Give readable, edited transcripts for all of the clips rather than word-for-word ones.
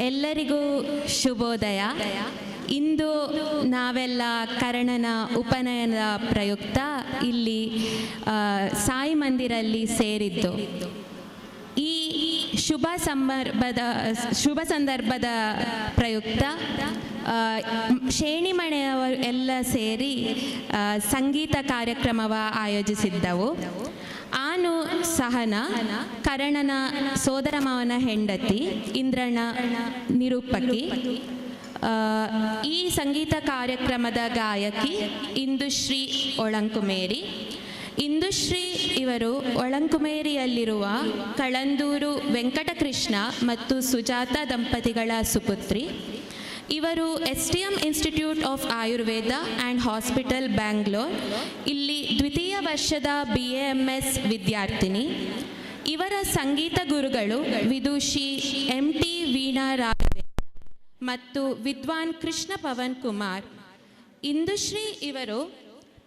ಎಲ್ಲರಿಗೂ ಶುಭೋದಯ. ಇಂದು ನಾವೆಲ್ಲ ಕರ್ಣನ ಉಪನಯನದ ಪ್ರಯುಕ್ತ ಇಲ್ಲಿ ಸಾಯಿ ಮಂದಿರಲ್ಲಿ ಸೇರಿದ್ದು. ಈ ಶುಭ ಸಂದರ್ಭದ ಪ್ರಯುಕ್ತ ಶೇಣಿಮಣೆಯವರು ಎಲ್ಲ ಸೇರಿ ಸಂಗೀತ ಕಾರ್ಯಕ್ರಮವ ಆಯೋಜಿಸಿದ್ದವು. ಆನು ಸಹನ ಕರ್ಣನ ಸೋದರ ಮಾವನ ಹೆಂಡತಿ, ಇಂದ್ರನ ನಿರೂಪಕಿ. ಈ ಸಂಗೀತ ಕಾರ್ಯಕ್ರಮದ ಗಾಯಕಿ ಇಂದುಶ್ರೀ ಒಳಂಕುಮೇರಿ. ಇಂದುಶ್ರೀ ಇವರು ಒಳಂಕುಮೇರಿಯಲ್ಲಿರುವ ಕಳಂದೂರು ವೆಂಕಟಕೃಷ್ಣ ಮತ್ತು ಸುಜಾತ ದಂಪತಿಗಳ ಸುಪುತ್ರಿ. ಇವರು STM institute of Ayurveda and hospital Bangalore ಇಲ್ಲಿ ದ್ವಿತೀಯ ವರ್ಷದ BAMS ವಿದ್ಯಾರ್ಥಿನಿ. ಇವರ ಸಂಗೀತ ಗುರುಗಳು ವಿದುಷಿ MT ವೀಣಾ ರಾಘವೇಂದ್ರ ಮತ್ತು ವಿದ್ವಾನ್ ಕೃಷ್ಣ ಪವನ್ ಕುಮಾರ್. ಇಂದುಶ್ರೀ ಇವರು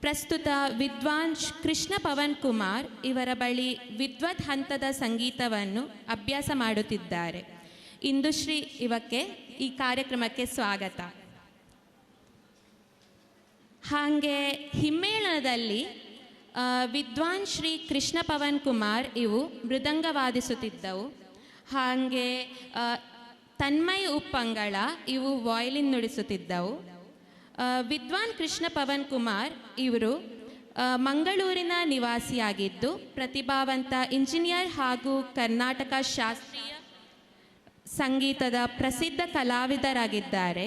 ಪ್ರಸ್ತುತ ವಿದ್ವಾನ್ ಕೃಷ್ಣ ಪವನ್ ಕುಮಾರ್ ಇವರ ಬಳಿ ವಿದ್ವತ್ ಹಂತದ ಸಂಗೀತವನ್ನು ಅಭ್ಯಾಸ ಮಾಡುತ್ತಿದ್ದಾರೆ. ಇಂದುಶ್ರೀ ಈ ಕಾರ್ಯಕ್ರಮಕ್ಕೆ ಸ್ವಾಗತ. ಹಾಗೆ ಹಿಮ್ಮೇಳನದಲ್ಲಿ ವಿದ್ವಾನ್ ಶ್ರೀ ಕೃಷ್ಣ ಪವನ್ ಕುಮಾರ್ ಇವು ಮೃದಂಗ ವಾದಿಸುತ್ತಿದ್ದವು. ಹಾಗೆ ತನ್ಮಯ್ ಉಪ್ಪಂಗಳ ಇವು ವಾಯ್ಲಿನ್ ನುಡಿಸುತ್ತಿದ್ದವು. ವಿದ್ವಾನ್ ಕೃಷ್ಣ ಪವನ್ ಕುಮಾರ್ ಇವರು ಮಂಗಳೂರಿನ ನಿವಾಸಿಯಾಗಿದ್ದು ಪ್ರತಿಭಾವಂತ ಇಂಜಿನಿಯರ್ ಹಾಗೂ ಕರ್ನಾಟಕ ಶಾಸ್ತ್ರೀಯ ಸಂಗೀತದ ಪ್ರಸಿದ್ಧ ಕಲಾವಿದರಾಗಿದ್ದಾರೆ.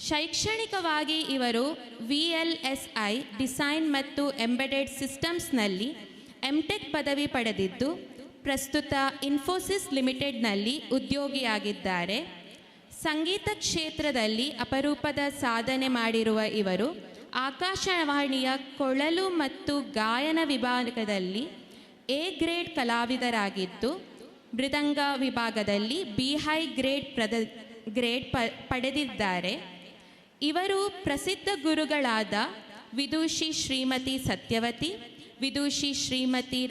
ಶೈಕ್ಷಣಿಕವಾಗಿ ಇವರು VLSI ಡಿಸೈನ್ ಮತ್ತು ಎಂಬೆಡೆಡ್ ಸಿಸ್ಟಮ್ಸ್ನಲ್ಲಿ MTech ಪದವಿ ಪಡೆದಿದ್ದು ಪ್ರಸ್ತುತ ಇನ್ಫೋಸಿಸ್ ಲಿಮಿಟೆಡ್ನಲ್ಲಿ ಉದ್ಯೋಗಿಯಾಗಿದ್ದಾರೆ. ಸಂಗೀತ ಕ್ಷೇತ್ರದಲ್ಲಿ ಅಪರೂಪದ ಸಾಧನೆ ಮಾಡಿರುವ ಇವರು ಆಕಾಶವಾಣಿಯ ಕೊಳಲು ಮತ್ತು ಗಾಯನ ವಿಭಾಗದಲ್ಲಿ A ಗ್ರೇಡ್ ಕಲಾವಿದರಾಗಿದ್ದು ಮೃದಂಗ ವಿಭಾಗದಲ್ಲಿ B ಹೈ ಗ್ರೇಡ್ ಪಡೆದಿದ್ದಾರೆ. ಇವರು ಪ್ರಸಿದ್ಧ ಗುರುಗಳಾದ ವಿದುಷಿ ಶ್ರೀಮತಿ ಸತ್ಯವತಿ, ವಿದುಷಿ ಶ್ರೀಮತಿ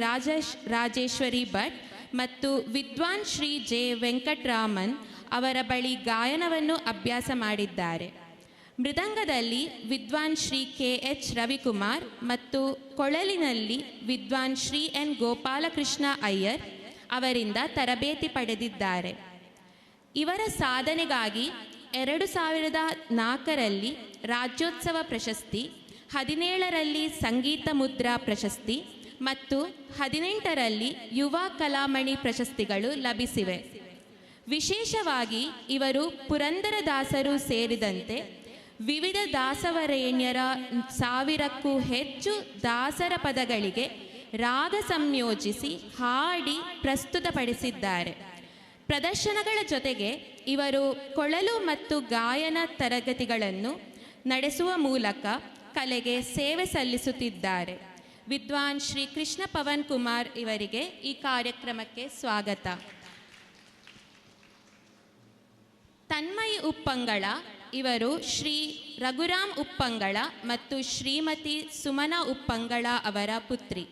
ರಾಜೇಶ್ವರಿ ಭಟ್ ಮತ್ತು ವಿದ್ವಾನ್ ಶ್ರೀ J ವೆಂಕಟರಾಮನ್ ಅವರ ಬಳಿ ಗಾಯನವನ್ನು ಅಭ್ಯಾಸ ಮಾಡಿದ್ದಾರೆ. ಮೃದಂಗದಲ್ಲಿ ವಿದ್ವಾನ್ ಶ್ರೀ KH ರವಿಕುಮಾರ್ ಮತ್ತು ಕೊಳಲಿನಲ್ಲಿ ವಿದ್ವಾನ್ ಶ್ರೀ N ಗೋಪಾಲಕೃಷ್ಣ ಅಯ್ಯರ್ ಅವರಿಂದ ತರಬೇತಿ ಪಡೆದಿದ್ದಾರೆ. ಇವರ ಸಾಧನೆಗಾಗಿ 2004ರಲ್ಲಿ ರಾಜ್ಯೋತ್ಸವ ಪ್ರಶಸ್ತಿ, 2017ರಲ್ಲಿ ಸಂಗೀತ ಮುದ್ರಾ ಪ್ರಶಸ್ತಿ ಮತ್ತು 2018ರಲ್ಲಿ ಯುವ ಕಲಾಮಣಿ ಪ್ರಶಸ್ತಿಗಳು ಲಭಿಸಿವೆ. ವಿಶೇಷವಾಗಿ ಇವರು ಪುರಂದರದಾಸರು ಸೇರಿದಂತೆ ವಿವಿಧ ದಾಸವರೇಣ್ಯರ 1000ಕ್ಕೂ ಹೆಚ್ಚು ದಾಸರ ಪದಗಳಿಗೆ ರಾಗ ಸಂಯೋಜಿಸಿ ಹಾಡಿ ಪ್ರಸ್ತುತಪಡಿಸಿದ್ದಾರೆ. ಪ್ರದರ್ಶನಗಳ ಜೊತೆಗೆ ಇವರು ಕೊಳಲು ಮತ್ತು ಗಾಯನ ತರಗತಿಗಳನ್ನು ನಡೆಸುವ ಮೂಲಕ ಕಲೆಗೆ ಸೇವೆ ಸಲ್ಲಿಸುತ್ತಿದ್ದಾರೆ. ವಿದ್ವಾನ್ ಶ್ರೀ ಕೃಷ್ಣ ಪವನ್ ಕುಮಾರ್ ಇವರಿಗೆ ಈ ಕಾರ್ಯಕ್ರಮಕ್ಕೆ ಸ್ವಾಗತ. ತನ್ಮಯ್ ಉಪ್ಪಂಗಳ ಇವರು ಶ್ರೀ ರಘುರಾಮ್ ಉಪ್ಪಂಗಳ ಮತ್ತು ಶ್ರೀಮತಿ ಸುಮನಾ ಉಪ್ಪಂಗಳ ಅವರ ಪುತ್ರಿ.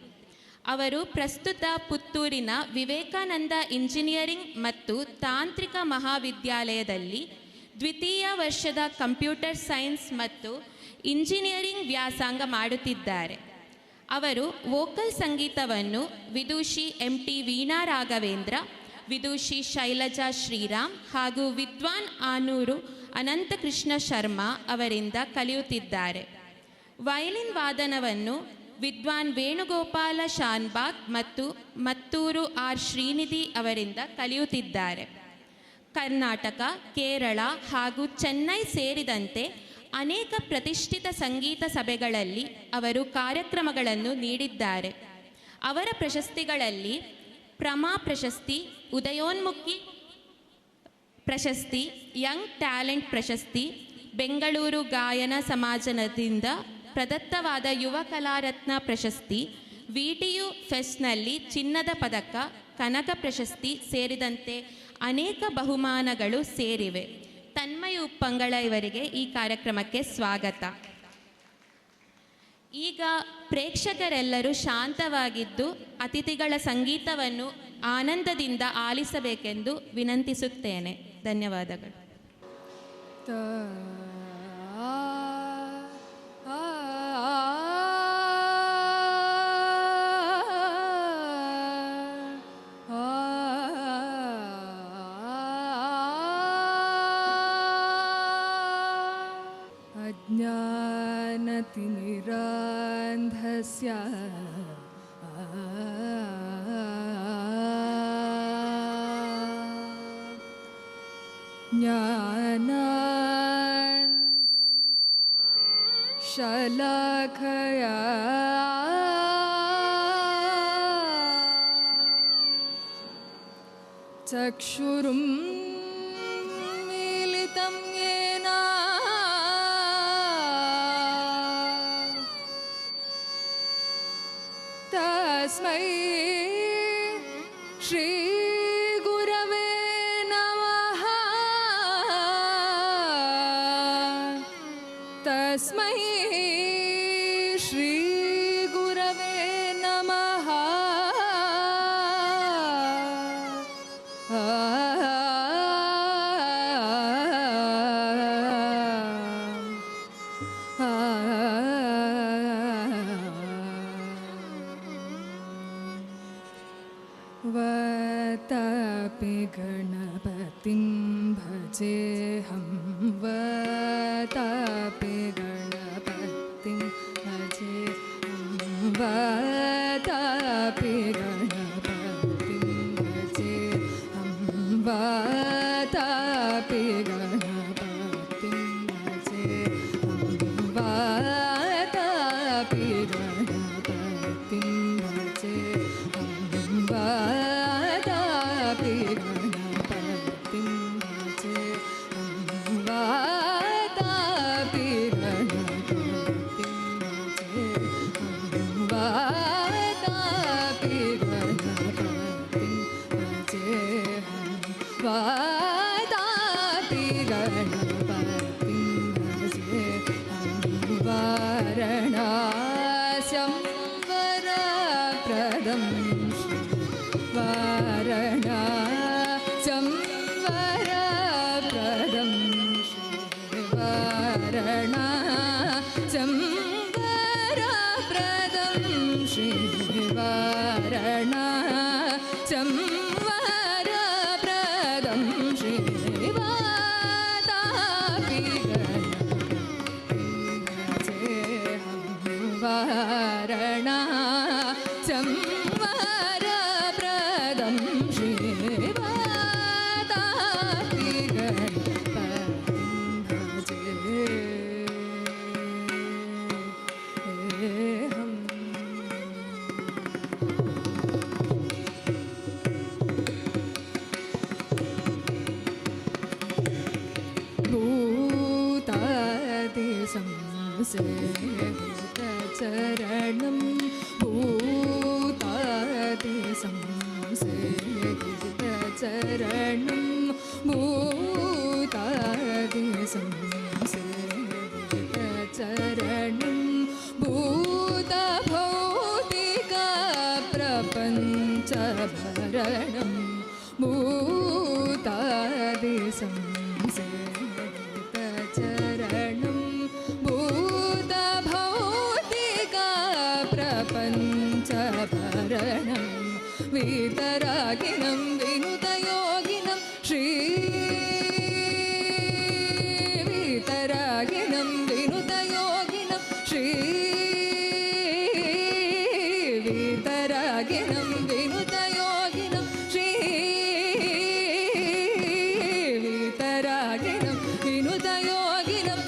ಅವರು ಪ್ರಸ್ತುತ ಪುತ್ತೂರಿನ ವಿವೇಕಾನಂದ ಇಂಜಿನಿಯರಿಂಗ್ ಮತ್ತು ತಾಂತ್ರಿಕ ಮಹಾವಿದ್ಯಾಲಯದಲ್ಲಿ ದ್ವಿತೀಯ ವರ್ಷದ ಕಂಪ್ಯೂಟರ್ ಸೈನ್ಸ್ ಮತ್ತು ಇಂಜಿನಿಯರಿಂಗ್ ವ್ಯಾಸಂಗ ಮಾಡುತ್ತಿದ್ದಾರೆ. ಅವರು ವೋಕಲ್ ಸಂಗೀತವನ್ನು ವಿದುಷಿ MT ವೀಣಾ ರಾಘವೇಂದ್ರ, ವಿದುಷಿ ಶೈಲಜಾ ಶ್ರೀರಾಮ್ ಹಾಗೂ ವಿದ್ವಾನ್ ಆನೂರು ಅನಂತಕೃಷ್ಣ ಶರ್ಮಾ ಅವರಿಂದ ಕಲಿಯುತ್ತಿದ್ದಾರೆ. ವಯಲಿನ್ ವಾದನವನ್ನು ವಿದ್ವಾನ್ ವೇಣುಗೋಪಾಲ ಶಾನ್ಬಾಗ್ ಮತ್ತು ಮತ್ತೂರು R ಶ್ರೀನಿಧಿ ಅವರಿಂದ ಕಲಿಯುತ್ತಿದ್ದಾರೆ. ಕರ್ನಾಟಕ, ಕೇರಳ ಹಾಗೂ ಚೆನ್ನೈ ಸೇರಿದಂತೆ ಅನೇಕ ಪ್ರತಿಷ್ಠಿತ ಸಂಗೀತ ಸಭೆಗಳಲ್ಲಿ ಅವರು ಕಾರ್ಯಕ್ರಮಗಳನ್ನು ನೀಡಿದ್ದಾರೆ. ಅವರ ಪ್ರಶಸ್ತಿಗಳಲ್ಲಿ ಪ್ರಮಾ ಪ್ರಶಸ್ತಿ, ಉದಯೋನ್ಮುಖಿ ಪ್ರಶಸ್ತಿ, ಯಂಗ್ ಟ್ಯಾಲೆಂಟ್ ಪ್ರಶಸ್ತಿ, ಬೆಂಗಳೂರು ಗಾಯನ ಸಮಾಜದಿಂದ ಪ್ರದತ್ತವಾದ ಯುವ ಕಲಾರತ್ನ ಪ್ರಶಸ್ತಿ, VTU ಫೆಸ್ಟ್ನಲ್ಲಿ ಚಿನ್ನದ ಪದಕ, ಕನಕ ಪ್ರಶಸ್ತಿ ಸೇರಿದಂತೆ ಅನೇಕ ಬಹುಮಾನಗಳು ಸೇರಿವೆ. ತನ್ಮಯ್ ಉಪ್ಪಂಗಳ ಇವರಿಗೆ ಈ ಕಾರ್ಯಕ್ರಮಕ್ಕೆ ಸ್ವಾಗತ. ಈಗ ಪ್ರೇಕ್ಷಕರೆಲ್ಲರೂ ಶಾಂತವಾಗಿದ್ದು ಅತಿಥಿಗಳ ಸಂಗೀತವನ್ನು ಆನಂದದಿಂದ ಆಲಿಸಬೇಕೆಂದು ವಿನಂತಿಸುತ್ತೇನೆ. ಧನ್ಯವಾದಗಳು. अज्ञानतिमिरान्धस्य शलाखया चक्षुरुन्मीलितं येन तस्मै श्रीगुरवे नमः. तस्मै श्रीगुरवे नमः. वतापि गणपतिं भजेऽहं वतापि गणपतिं भजेऽहं वतापि गणपतिं भजेऽहं वतापि गणपतिं भजेऽहं वतापि गणपतिं भजेऽहं वातापि गणपतिं भजेऽहं वातापि गणपतिं भजेऽहं वातापि गणपतिं भजेऽहं वातापि गणपतिं भजेऽहं वारणास्यं वरप्रदं वारणास्यं वरप्रदं वारणास्यं वरप्रदं श्रीवारणास्यं वरप्रदं श्रीवातापि गणपतिं भजेऽहं वारणास्यं वरप्रदं श्रीवातापि गणपतिं भजेऽहम्. भूतादिसंसेवितचरणं भूतादिसंसेवितचरणं भूतादिसंसेवितचरणं भूतभौतिकप्रपञ्चभरणं भूतादिसंसेवितचरणं भूतभौतिकप्रपञ्चभरणं वीतरागिनं विनुतयोगिनं वीतरागिनं विनुतयोगिनं वीतरागिनं विनुतयोगिनं वीतरागिनं विनुतयोगिनं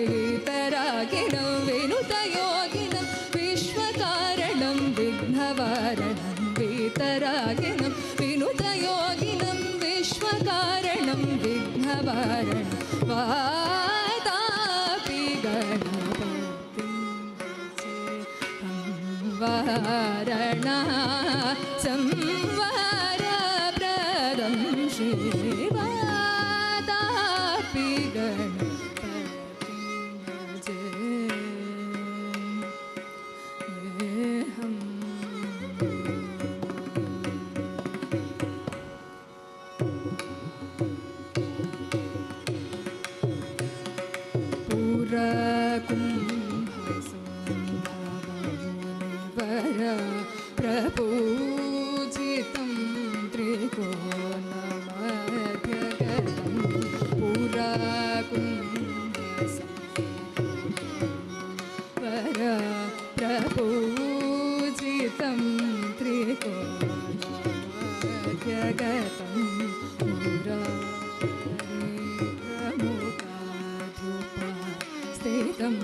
वीतरागिनं विनुतयोगिनं विश्वकारणं विघ्नवारणं वीतरागिनं विनुतयोगिनं विश्वकारणं विघ्नवारणं वातापि गणपतिं भजेऽहं वारणास्यं वरप्रदं श्रीवातापि गणपतिं भजेऽहम्. पूजितं त्रिकोशमध्यगतं मुरारिप्रमुखाधुपास्थितं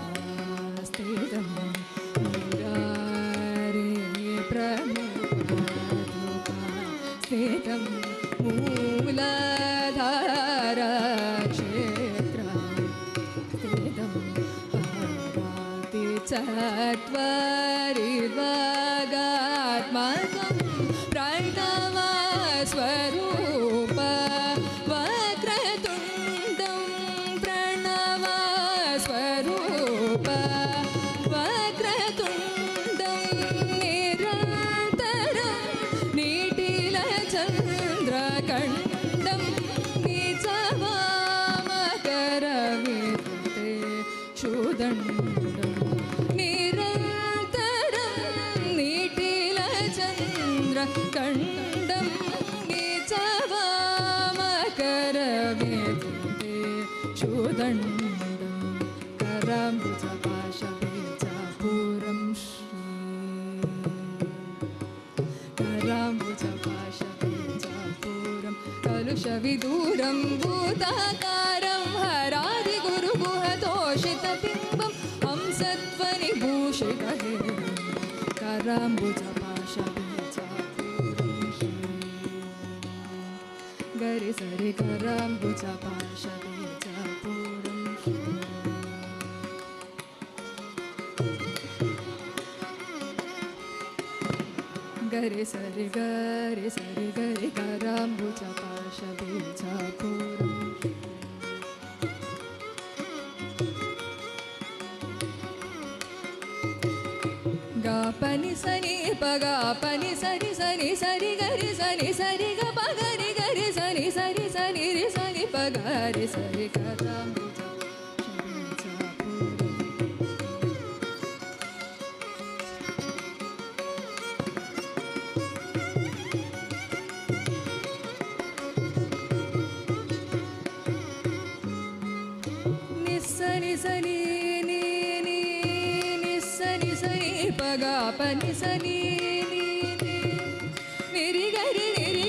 मूलधारक्षेत्रास्थितं मुरारिप्रमुखाधुपास्थितं मूलधारक्षेत्रास्थितं पार्वती चत्वरिवागात्मकं प्रणवस्वरूप वक्रतुण्डं प्रणवस्वरूप वक्रतुण्डं निरन्तरं निटिलचन्द्रकण्डं निजवामकरविते क्षुदण्डं निरन्तरं निटिलचन्द्रकण्डं निजवामकरविते क्षुदण्डं कराम्बुजपाशबीजापूरं कराम्बुजपाशबीजापूरं कलुषविदूरं भूताकारं हरादिगुरुगुहतोषितबिम्बं हंसध्वनिभूषितहेरं कराम्बुजपाशबीजापूरं गरि सरि कराम्बुजपाशबीजापूरं गरि सरि गरि कराम्बुजपाशबीजापूरं गापनि सनि पगापनि सरि सनि सरि गरि सनि सरि ग पगरि गरि सनि सरि सनि रि सनि पगरि सरि कराम्बुजपाशबीजापूरं निस्सनि सनि नि नि निस्सनि सनि पगापनि सनि नि निरि गरि निरि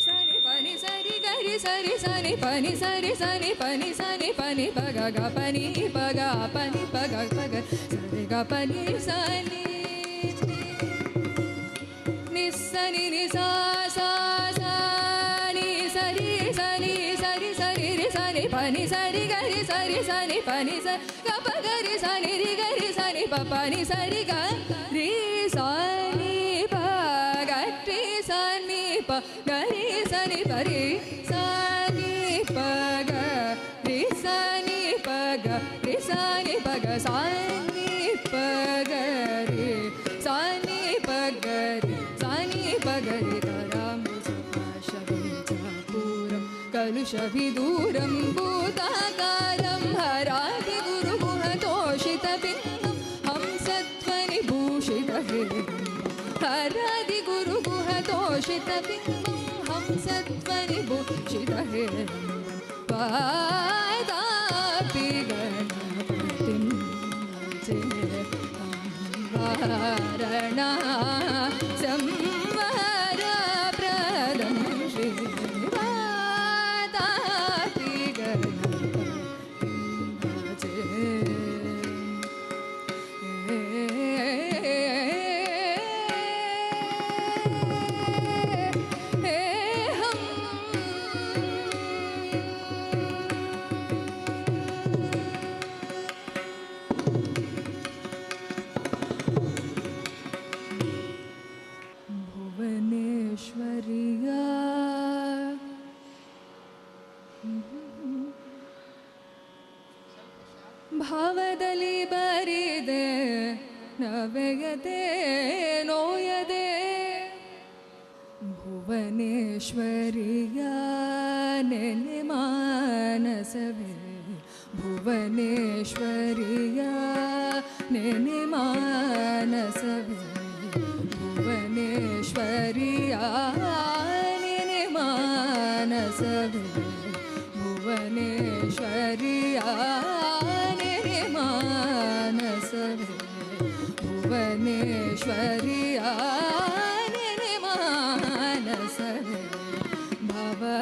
सनि पनि सरि गरि सरि सनि पनि सनि पनि पग ग पनि पग सरि ग पनि सनि निस्सनि नि सा नि सरि सनि सरि सरि रि सनि पनि सरि गरि सरि सनि पनि स ग प गरि सनि रि गरि सनि प पनि सरि ग रि सनि प ग रि सनि प गरि सनि प रि सनि प ग रि सनि प ग रि सनि प ग सनि प ग रि सनि प ग रि सनि प ग रि कराम्बुजपाशबीजापूरं कलुषविदूरं भूताकारं हरादिगुरुगुहतोषितबिम्बं हंसध्वनिभूषितहेरं हरादिगुरुगुहतोषितबिम्बं हंसध्वनिभूषितहेरं पादापि गणपतिं वारणा संवरप्रदं श्रीवादापि गणपतिं ಭುವನೇಶ್ವರಿಯ ಭಾವದಲ್ಲಿ ಬರಿದೆ ನವೆಯದೆ ನೋಯದೆ ಭುವನೇಶ್ವರಿಯ ನೆನೆ ಮಾನಸವೇ ಭುವನೇಶ್ವರಿಯ ನೆನೆ ಮಾನಸವೇ ಭುವನೇಶ್ವರಿಯ ನೆನೆ ಮಾನಸವೇ ಭುವನೇಶ್ವರಿಯ ಮಾನಸವೇ ಭುವನೇಶ್ವರಿಯ ನೆನೆ ಮಾನಸವೇ ಭವಬಂಧನಗಳ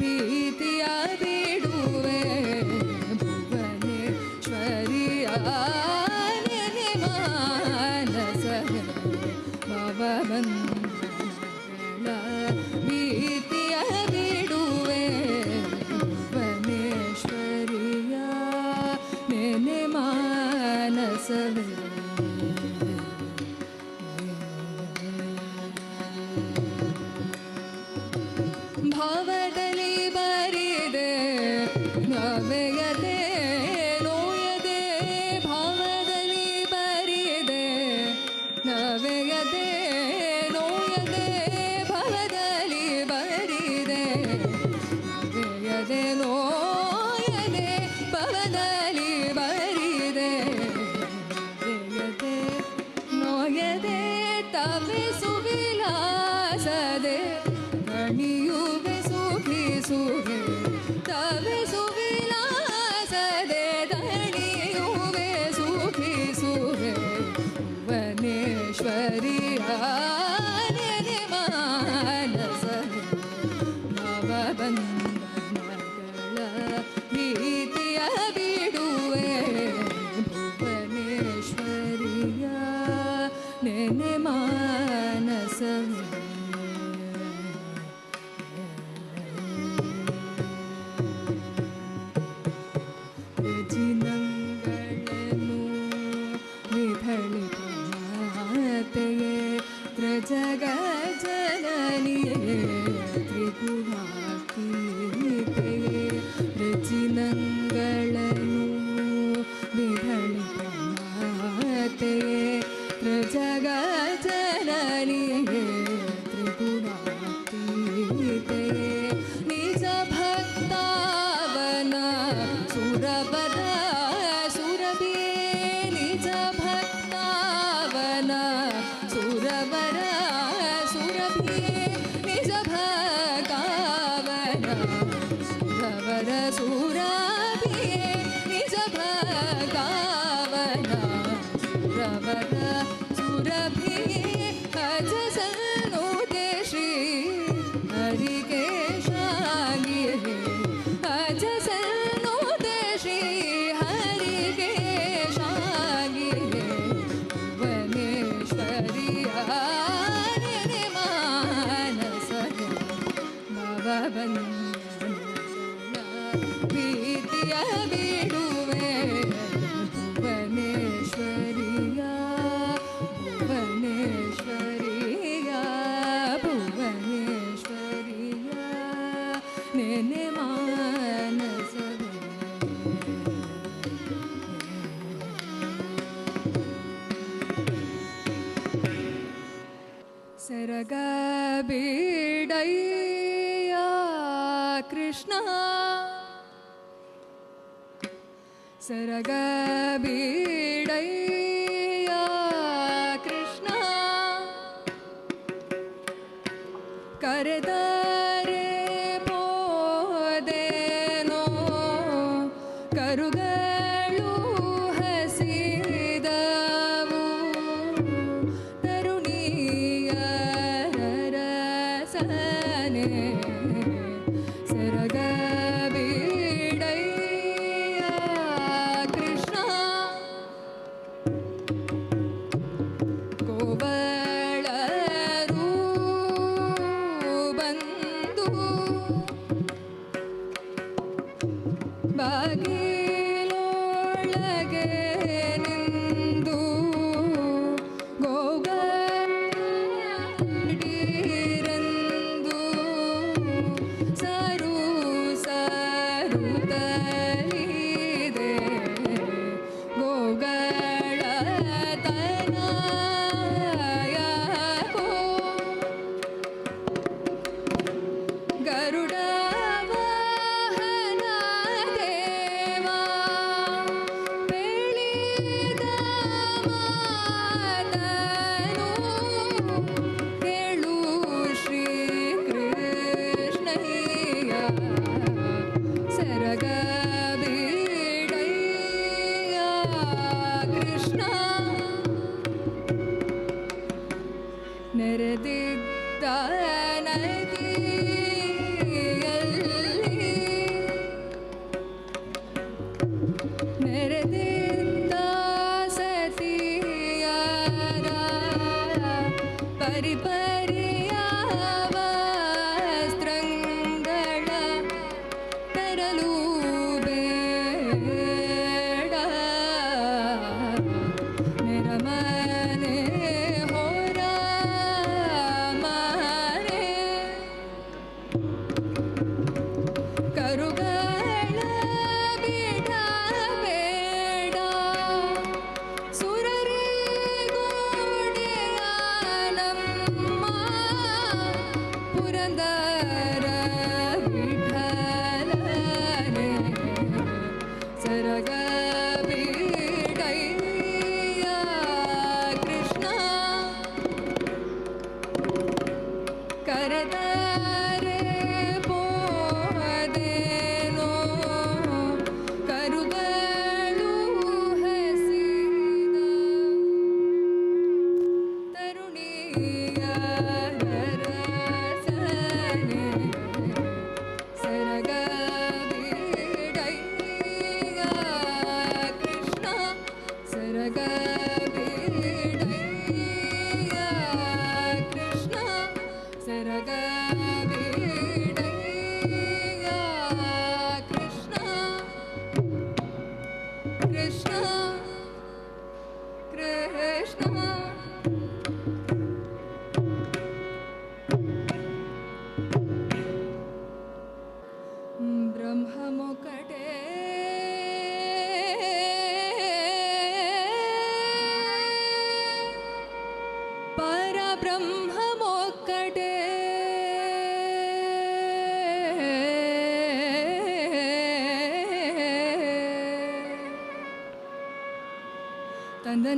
ಭೀತಿಯ ಬಿಡುವೆ ಭುವನೇಶ್ವರಿಯ ನೆನೆ ಮಾನಸವೇ ಭವಬಂಧನಗಳ ಭೀತಿಯ ಬಿಡುವೆ ಭುವನೇಶ್ವರಿಯ ನೆನೆ ಮಾನಸವೇ ಭಾವದಲ್ಲಿ ಬರಿದೆ ನವೆಯದೆ ನೋಯದೆ ಭಾವದಲ್ಲಿ ಬರಿದೆ ನವೆಯದೆ ನೋಯದೆ ಭವದಲ್ಲಿ ಬರಿದೆ ನವೆಯದೆ ನೋಯದೆ ಭವದಲ್ಲಿ ಬರಿದೆ ನವೆಯದೆ ನೋಯದೆ ತವಿಸು ವಿಲಾಸದೆ ದಣಿಯುವೆ ಸುಖಿಸುವೆ ತವಿಸು ವಿಲಾಸದೆ ದಣಿಯುವೆ ಸುಖಿಸುವೆ ಭುವನೇಶ್ವರಿಯ ನೆನೆ ಮಾನಸವೇ ಭವಬಂಧನಗಳ ಭೀತಿಯ ಬಿಡುವೆ ಭುವನೇಶ್ವರಿಯ ನೆನೆ ಮಾನಸವೇ ಜಿನಂಗಳನ್ನು ವಿಧಳಿತ ಮಾತೆಯೇ ತ್ರಜಗ ಜನನಿಯೇ ತ್ರಿಗುಣಾತೀತೆಯೇ ರಚಿನಂಗಳನ್ನು ವಿಧಳಿತ ಮಾತೆಯೇ ತ್ರಜಗ ಜನನಿಯೇ ತ್ರಿಗುಣಾತೀತೆಯೇ ನಿಜ ಭಕ್ತಾವನ ಸುರಪದ ಸುರಭಿಯೇ ನಿಜ ಭಕ್ತಾವನ ಸುರವರ ಸುರಭಿಯೇ ನಿಜ ಭಕ್ತಾವನ ಸುರವರ ಸುರಭಿಯೇ ನಿಜ ಭಕ್ತಾವನ ಸುರವರ ಸುರಭಿಯೇ ಅಜ ಸನ್ನುತೆ ಶ್ರೀ ಹರಿಕೇಶಾಗಿಯೇ ಅಜ ಸನ್ನುತೆ ಶ್ರೀ ಹರಿಕೇಶಾಗಿಯೇ ಭುವನೇಶ್ವರಿಯ ನೆನೆ ಮಾನಸವೇ ಭವಬಂಧನಗಳ ಭೀತಿಯ ಬಿಡುವೆ ಭುವನೇಶ್ವರಿಯ ಭುವನೇಶ್ವರಿಯ ಭುವನೇಶ್ವರಿಯ ನೆನೆ ಮಾನಸವೇ ಸರಗ ಬೀಡಯ್ಯ ಕೃಷ್ಣ ಸರಗ ಬೀಡಯ್ಯ ಕೃಷ್ಣ ಕರೆದರೆ ಪೋದೇನೋ ಕರುಗಳು ಹಸಿದವು ತರುಣಿಯರ ರಸನೆ ಸರಗ ಬೀಡಯ್ಯ ಕೃಷ್ಣ ಕೋವಳರು ಬಂದು ಬಾಗಿಲೊಳಗೆ ನಿಂದು ಗೋಗಡಿರಂದು ಸರು ಸರುತ್ತಲಿದೆ ಗೋಗಳ ತನಯಕೋ ಗರುಡ ವಾಹನ ದೇವಾ ಬೆಳಿದ ಮಾತನು ಹೇಳು ಶ್ರೀ ಕೃಷ್ಣಯ್ಯ ಬರಲು ಬೇಡ ನೆರಮನೆ ಹೊರ ಮನೆ ಕರುಗಳ ಬಿಡಬೇಡ ಸುರರಿಗೋಡೆಯ ನಮ್ಮ ಪುರಂದರ ವಿಠಲನೆ ಸರಗ ಬಿಡಯ್ಯ ಕೃಷ್ಣ ಕರೆದರೆ ಪೋದೇನೋ ಕರುಗಳು ಹಸಿದ ತರುಣಿಯ ರಸನೆ ಸರಗ ಬಿಡಯ್ಯ ಕೃಷ್ಣ ಸರಗ ಬಿಡಯ್ಯ ಕೃಷ್ಣ ಸರಗ ಬಿಡಯ್ಯ ಕೃಷ್ಣ ಕೃಷ್ಣ ಕೃಷ್ಣ ಬ್ರಹ್ಮಮುಕಟೆ ಪರಬ್ರಹ್ಮಮೊಕ್ಕಟೆ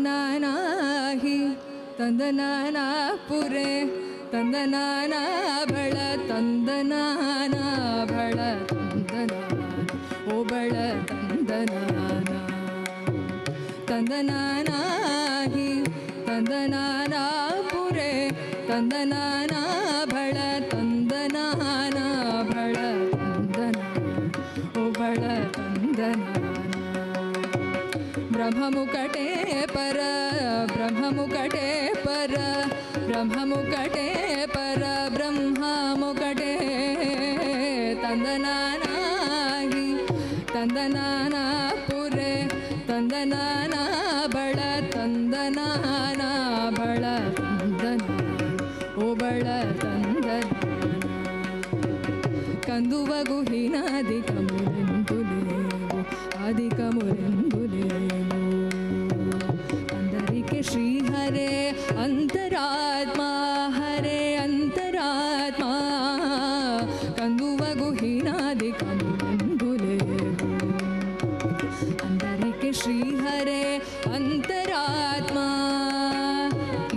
ತಂದನಾನಾಹಿ ತಂದನಾನ ಪುರೆ ತಂದನಾನ ಬಳ ತಂದನಾನ ಬಳ ತಂದನಾನ ಓ ಬಳ ತಂದನಾನ ತಂದನಾನಾಹಿ ತಂದನಾನ ಪುರೆ ತಂದನಾನ ಬಳ ತಂದನಾನ ಬಳ ತಂದನಾನ ಓ ಬಳ ತಂದನಾನ ಬ್ರಹ್ಮಮುಕಟೆ ಪರ ಬ್ರಹ್ಮಮುಕಟೆ ಪರ ಬ್ರಹ್ಮಮುಕಟೆ ಪರ ಬ್ರಹ್ಮಮುಕಟೆ ತಂದನಾನಾಹಿ ತಂದನಾನ ಪುರೆ ತಂದನಾನ ಬಳ ತಂದನಾನ ಬಳ ತಂದನಾನ ಓ ಬಳ ತಂದನಾನ కందువగుహినాదికములెందులేవు అధికములెందులేవు అందరికి శ్రీహరే అంతరాత్మా హరే అంతరాత్మా కందువగుహినాదికములెందులేవు అందరికి శ్రీహరే అంతరాత్మా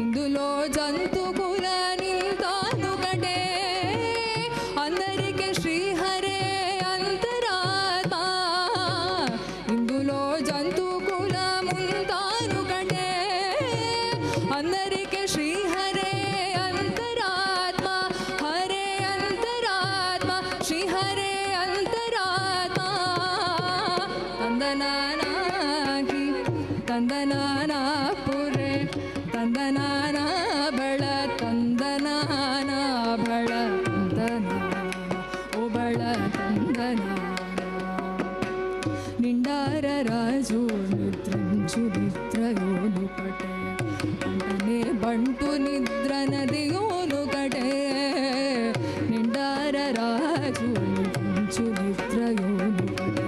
ఇందులో జంతుకుల నింతాను కటే అందరికి శ్రీహరే అంతరాత్మా ఇందులో జంతుకుల ముంతాను కటే అందరికి శ్రీహరే అంతరాత్మా హరే అంతరాత్మా శ్రీహరే అంతరాత్మా ತಂದನಾನಾಹಿ ತಂದನಾನ ಪುರೆ ತಂದನಾನ ಬಳ ತಂದನಾನ ಬಳ ತಂದನಾನ ಓ ಬಳ ತಂದನಾನ నిండార రాజు నిద్రించు నిద్రయోను కటే అంటనే బంటు నిద్ర నదియోను కటే నిండార రాజు నిద్రించు నిద్రయోను కటే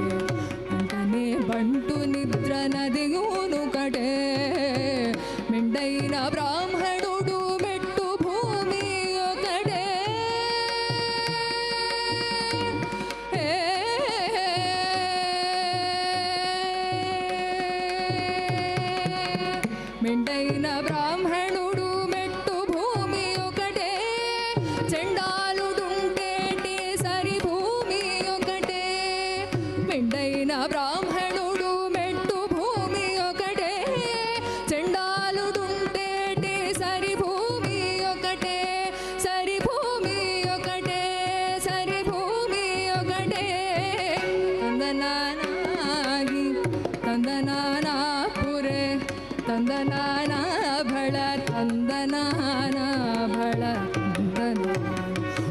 అంటనే బంటు నిద్ర నదియోను కటే మెండైన బ్రాహ్మణుడు మెట్టు భూమి ఒకటే మెండైన బ్రాహ్మణుడు మెట్టు భూమి ఒకటే చెండాలుడుంటేటి సరి భూమి ఒకటే మెండైన బ్రాహ్మణుడు మెట్టు భూమి ఒకటే చెండాలుడుంటేటి సరి భూమి ఒకటే సరి భూమి ఒకటే సరి భూమి ఒకటే ತಂದನಾನಾಹಿ ತಂದನಾನ ಪುರೆ ತಂದನಾನ ಬಳ ತಂದನಾನ ಬಳ ತಂದನಾನ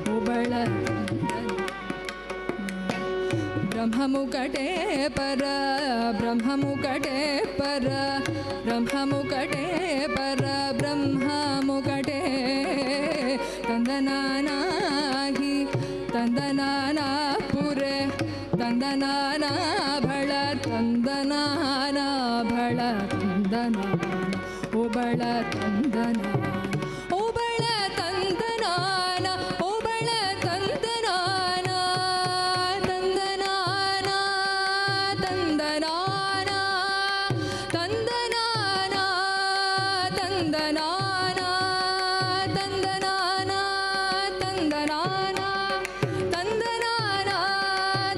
ಓ ಬಳ ಬ್ರಹ್ಮಮುಕಟೆ ಪರ ಬ್ರಹ್ಮಮುಕಟೆ ಪರ ಬ್ರಹ್ಮಮುಕಟೆ ಪರ ಬ್ರಹ್ಮಮುಕಟೆ ತಂದನಾನಾಗಿ ತಂದನಾನ ಪುರೆ ತಂದನಾನ ಭಳ ತಂದನಾನ ಭಳ ತಂದನ ಒಬಳ ತಂದನ ಒಬಳ ತಂದನಾನ ಒಬಳ ತಂದನಾನ ತಂದನಾನ ತಂದನಾನ ತಂದನಾನ ತಂದನಾನ ತಂದನಾನ ತಂದನಾನ ತಂದನಾನ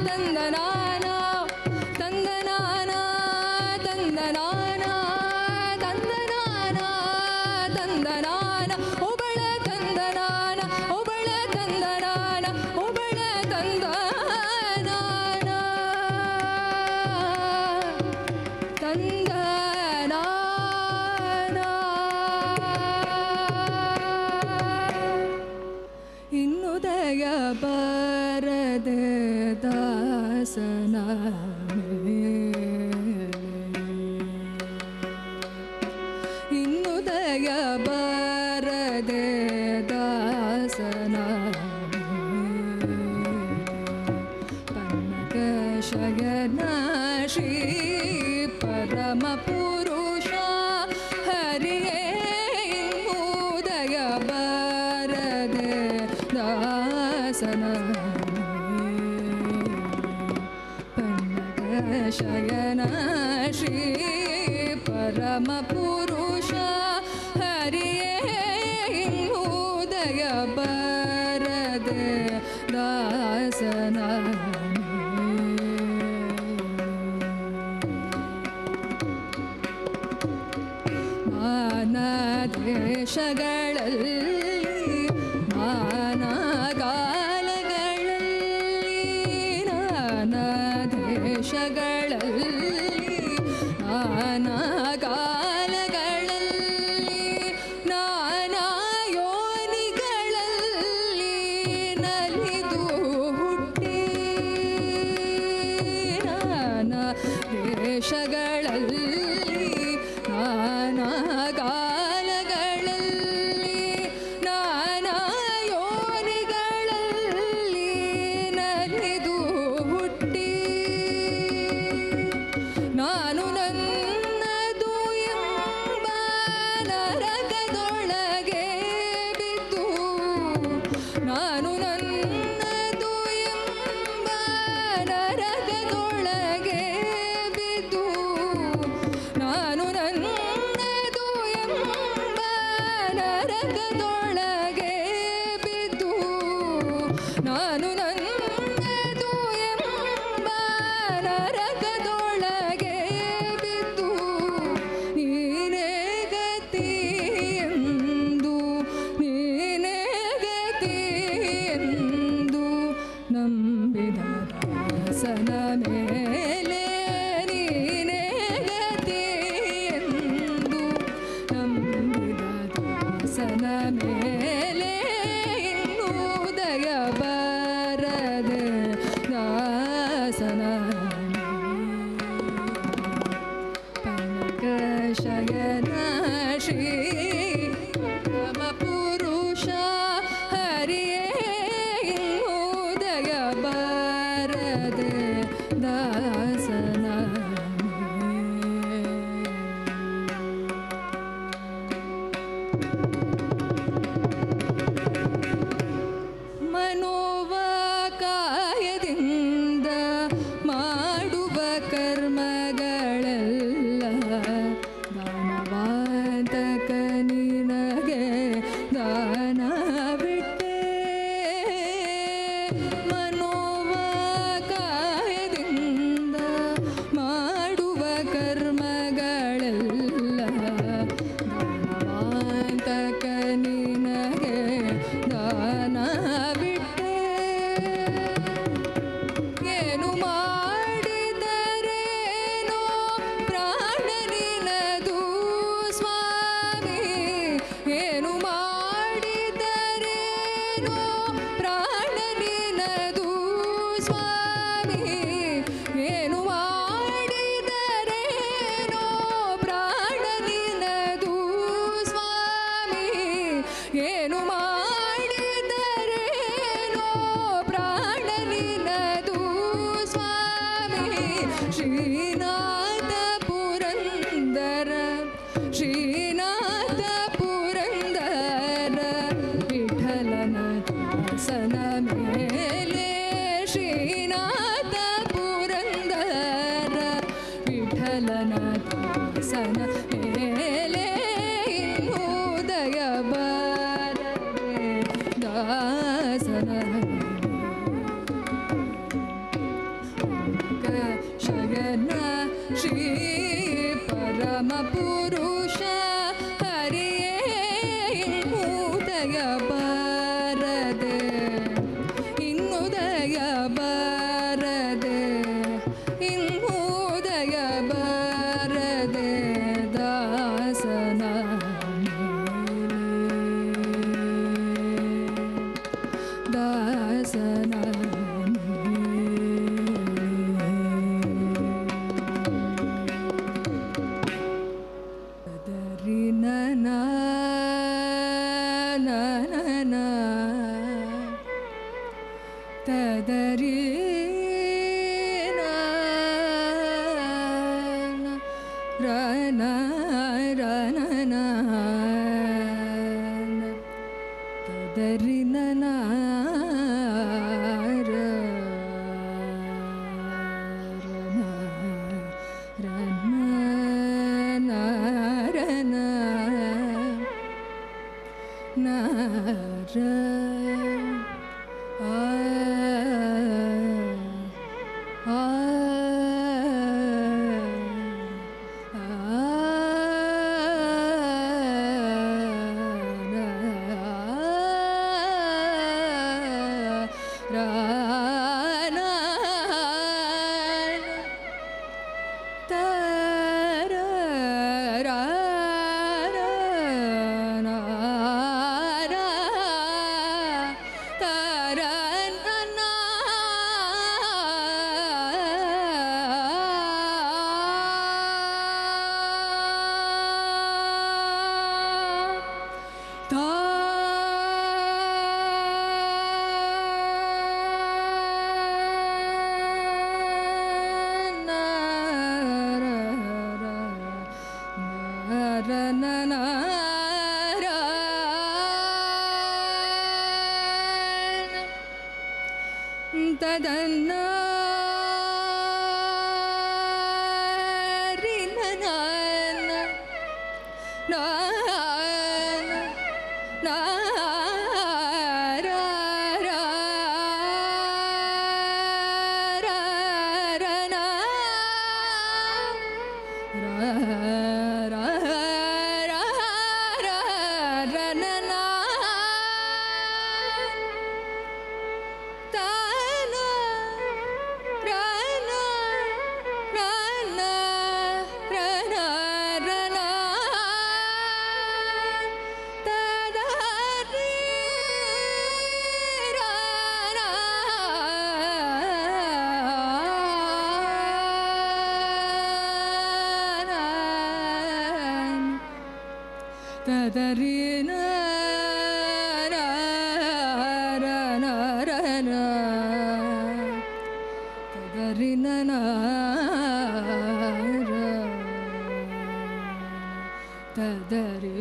ತಂದನಾನ ತಂದನಾನ ತಂದನಾನ ತಂದನಾನ ತಂದನಾನ ಒಬಳ ತಂದನಾನ ಒಬಳ ತಂದನಾನ ಒಬಳ ತಂದನಾನ ತಂದನಾನ ಇನ್ನುದಯ ಬರದೆ ದಾಸನ ಇನ್ನುದಯ ಬರದೆ ದಾಸನ ಪನ್ನಗ ಶಯನ ಶ್ರೀ ಪರಮ ಪುರುಷ ಹರಿಯೇ ಇನ್ನುದಯ ಬರದೆ ದಾಸನ ಪನ್ನಗ ಶಯನ ಶ್ರೀ ಪರಮ ಪುರುಷ ಹರಿಯೇ ಇನ್ನುದಯ ಬರದೆ ದಾಸನ ಮಾನ ದೇಶಗಳಲ್ಲಿ ಮಾನಗಾಲಗಳಲ್ಲಿ ನಾನಾ ದೇಶಗಳಲ್ಲಿ ನಾನಾಗಾಲಗಳಲ್ಲಿ ನಾನಾ ಯೋನಿಗಳಲ್ಲಿ ನಲಿದು ಹುಟ್ಟಿ ನಾನಾ ದೇಶಗಳಲ್ಲಿ ನಾನಾಗಾಲಗಳಲ್ಲಿ ನಾನಾ ಯೋನಿಗಳಲ್ಲಿ ನಲಿದು ಹುಟ್ಟಿ ನಾನು ನನ್ನದು ಎಂಬ ನರಕದೊಳಗೆ ಬಿದ್ದು ನಾನು ನನ್ನದು ಎಂಬ ನರಕದೊಳಗೆ ಬಿದ್ದು ನಾನು ನನ್ನದು ಎಂಬ ನರಕದೊಳಗೆ ಬಿದ್ದು ನಾನು ನನ್ನದು ಎಂಬ ನರಕದೊಳಗೆ ಬಿದ್ದು ನೀನೇ ಗತಿ ಎಂದು ನೀನೇ ಗತಿ ಎಂದು ನಂಬಿದ ದಾಸನ ಮೇಲೆ ನೀನೇ ಗತಿ ಎಂದು ನಂಬಿದ ದಾಸನ ಮೇಲೆ ಇನ್ನುದಯ ಬರದೆ ದಾಸನ ಪನ್ನಗ ಶಯನ ಶ್ರೀ ಪರಮ ಪುರುಷ ಹರಿಯೇ ಇನ್ನುದಯ ಬರದೆ ದಾಸನ ಮನೋವ ಕಾಯದಿಂದ ಮಾಡುವ ಕರ್ಮಗಳೆಲ್ಲ ದಾನವಾದಕ ನಿನಗೆ ದಾನ ಬಿಟ್ಟೆ ಮನೋವ ಕಾಯದಿಂದ ರನ ರನ ತದರಿ ನನ ತದನ್ನ ತದರಿನ ತದರಿನ ತದರಿ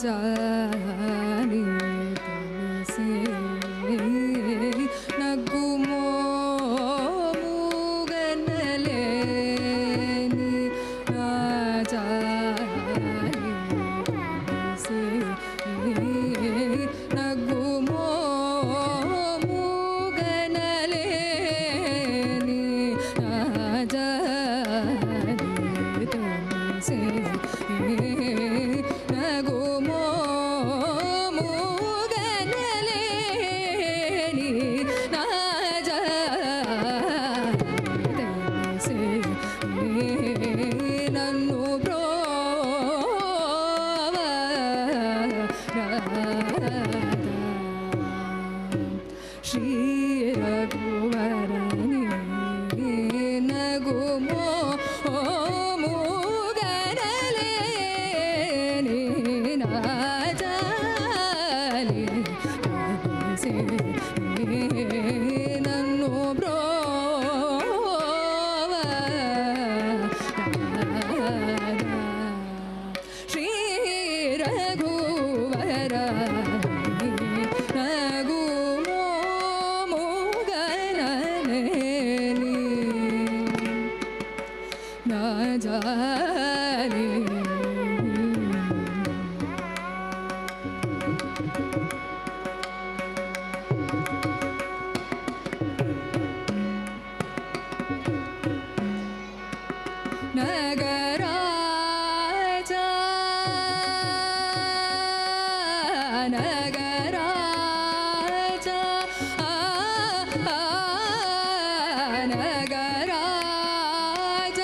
ಜಾನಿ ತನಿಸೆ ನಗುಮೋ ಮೂಗನಲೆ ನೀ ಜಾನಿ ತನಿಸೆ ನಗುಮೋ ಮೂಗನಲೆ ನೀ ಜಾನಿ ತನಿಸೆ ನಗುಮೋ ಮೂಗನಲೆ ನೀ ಜಾನಿ ನನ್ನು ಬ್ರೋವ ಶ್ರೀ ರಘುವರನೇ ನಗುಮೋ ಮೂಗನಲೆ ನೀ ಜಾಲಿ ನನ್ನು ಬ್ರೋವ ಶ್ರೀ ರಘುವರ ನಗುಮೋ ಮೂಗನಲೆ ನೀ ಜಾಲಿ ನಗರಾಜ ನಗರಾಜ ನಗರಾಜ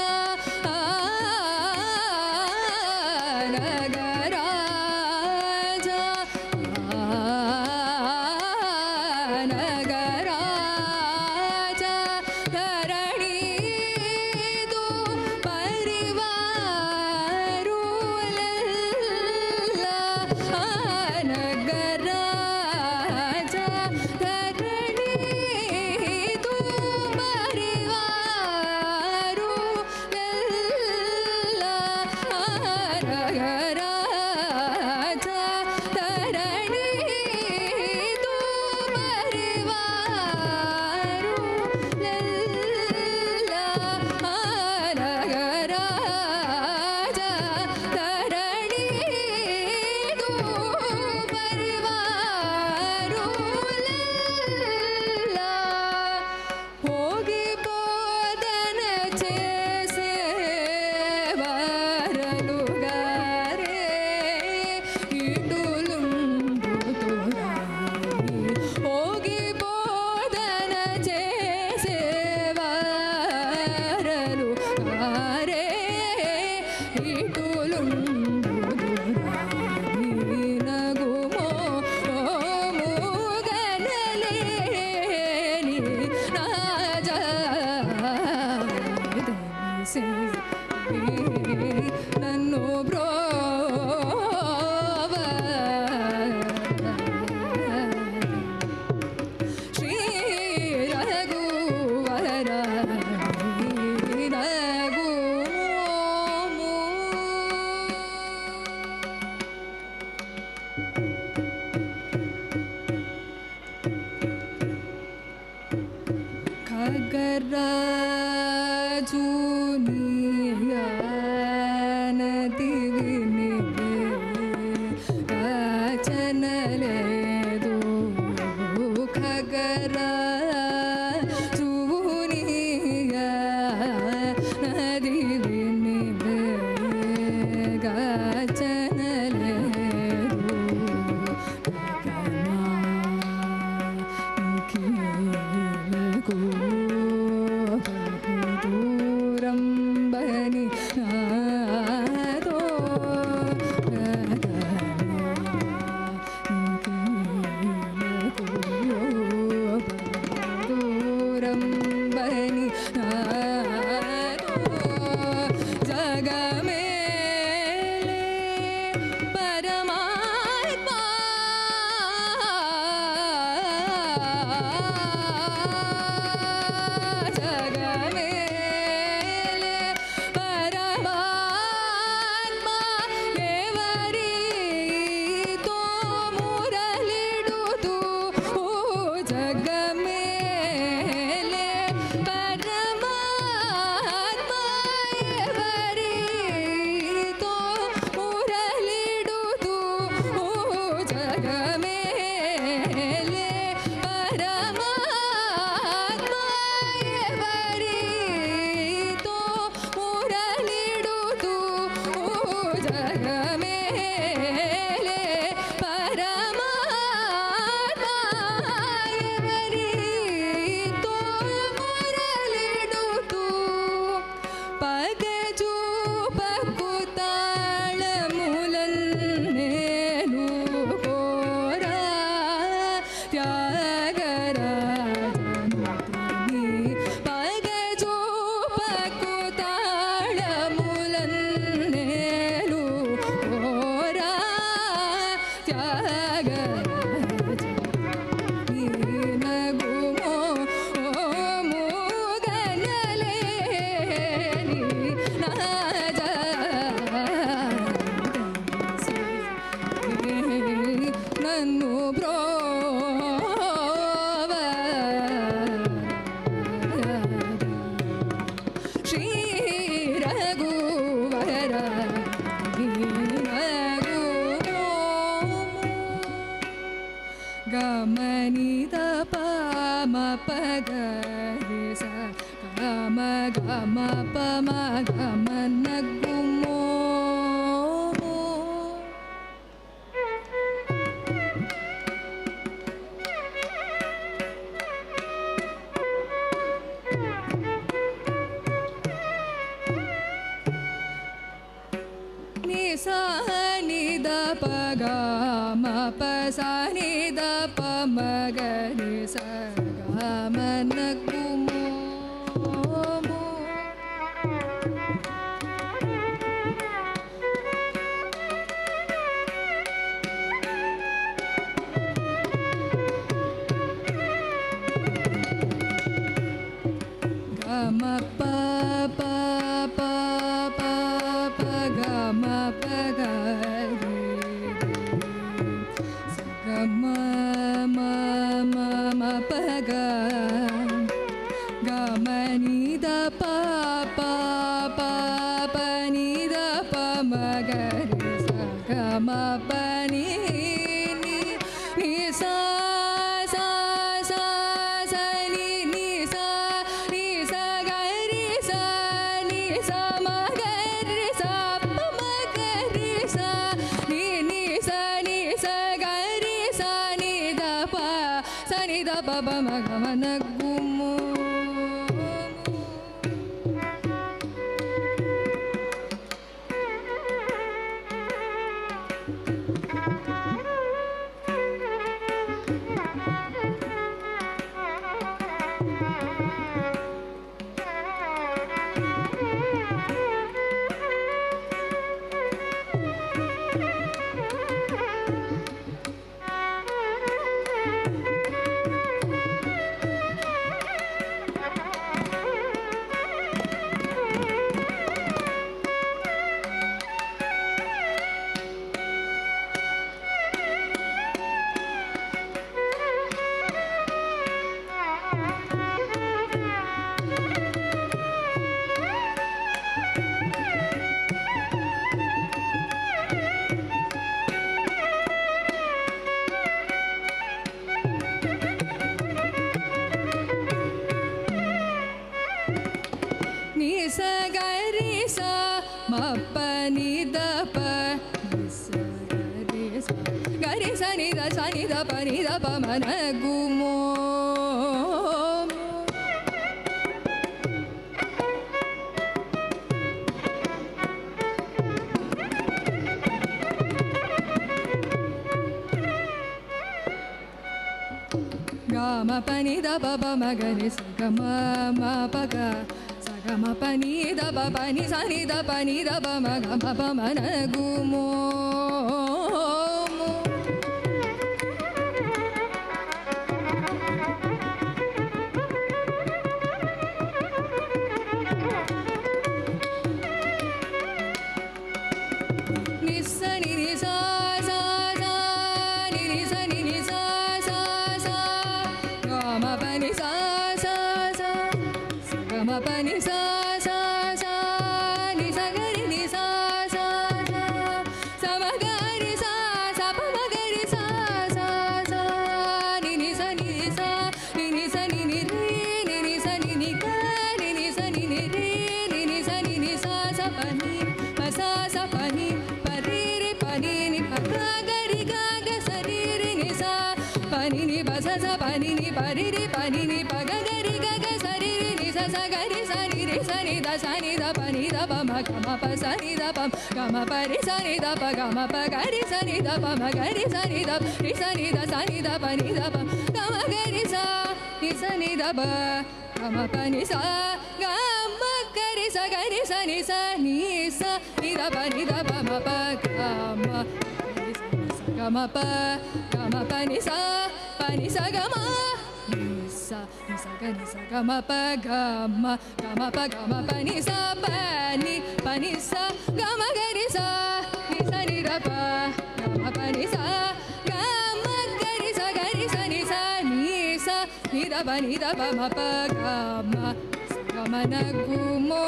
ನಗರಾಜ ನಗರಾಜ ಧರಣಿದು ಪರಿವಾರುಲೆಲ್ಲ ನಗರಾಜ ಧರಣಿದು ಪರಿವಾರುಲೆಲ್ಲ ನಗರಾಜ ಧರಣಿದು ಪರಿವಾರುಲೆಲ್ಲ ನಗರಾಜ ಧರಣಿದು ಪರಿವಾರುಲೆಲ್ಲ ಹೋಗಿ ಬೋಧನ ಚೇಸೆ ವರಲುಗಾರೆ ಇಟುಲುಂಡು ತುರಾಯಿ ಹೋಗಿ ಬೋಧನ ಚೇಸೆ ವರಲುಗಾರೆ ಇಟುಲುಂಡು ತುರಾಯಿ ನಗುಮೋ ಮೂಗನಲೆ ನೀ ಜಾನಿ ನನ್ನು ಬ್ರೋವ ಶ್ರೀ ರಘುವರ ನಗುಮೋ ಖಗರಾಜು ನೀಯ ನದಿ ವಿನಿವೆ ರಚನಲೆದು ಖಗರಾಜು ನೀಯ ನದಿ ವಿನಿವೆ ಗಚನಲೆದು ಗಗನ ತ್ಯಾಗ ನೀನಗುಮೋ ಮೂಗನಲೆ ನಾಜ ನನ್ನು ಬ್ರೋವ ಶ್ರೀ ರಘುವರ ಗಮನಿದ ಪಮ ಪಗರಿಸ ಗಮ ಗಮ ಪಮ ಗಮನ ಗುಮೋ ನಿಸ ನಿದ ಪಗ ಮ ಪ ಸ ನಿದ ಪ ಮ ಗ ರಿ ಸ ಗ ಮ ನ ಕು ಮೋ ಮೋ. ಗ ಮ ಪ ಪ ಪ ಪ ಪ ಗ ಮ ಪ ಗ ರಿ ಸ ಗ ಮ ಮ ಮ ಮ ಪ ಗ ಗ ಮ ni ದ ಪ ಪ ಪ ಪ ni ದ ಪ ಮ ಗ ರಿ ಸ ಗ ಮ ಪ ni ni ni sa sa sa sa ni ni sa ni sa ga ri sa ni sa ma ga ri sa pa ma ga ri sa ni sa ni sa ga ri sa ni da pa sa ni da pa pa ma ga ma na gu mo. ni sa ga ri sa ma pa ni da pa ni sa ga ri sa ni da pa ni da pa ma na gu mo. ga ma pa ni da pa pa ma ga ri sa ga ma ma pa ga sa ga ma pa ni da pa pa ni sa ni da pa ni da pa ma ga ma pa ma na gu mo mo. ni sa ni ni sa sa sa ni ni sa ni ni sa sa sa ga ma pa ni sa sa sa sa ga ma pa ni sa sa sa ni sa ga ri ni sa sa sa sa ma ga ri sa sa pa ma ga ri sa sa sa ni ni sa ni ni sa ni ni sa ni ni ri ni ni sa ni ni ga ni ni sa ni ni ri ni ni sa ni ni sa sa pa ni pa sa sa pa ni pa ri ri pa ni ni pa ga ga ri ga ga sa ri ri ni sa pa ni ni pa sa sa pa ni ni pa ri ri pa ni ni pa ga ga ri ga ga sa ri ri ni sa sa ga ri sa ni ri sa ni da pa ni da pa ma ga ma pa sa ni da pa ga ma pa ri sa ni da pa ga ma pa ga ri sa ni da pa ma ga ri sa ni da ri sa ni da pa ni da pa ga ma ga ri sa ni da pa ga ma pa ni sa ga ma ga ri sa ni sa ni da pa ma pa ga ma ga ಗಮ ಪ ನಿ ಸ ಗಮ ನಿ ಸ ಗಮ ಪ ನಿ ಸ ಪ ನಿ ಸ ಗಮ ಗರಿ ಸ ನಿ ಸ ನಿ ರ ಪ ಗಮ ಪ ನಿ ಸ ಗಮ ಗರಿ ಸ ನಿ ಸ ನಿ ದ ಪ ಮ ಪ ಗಮ ನ ಗು ಮೋ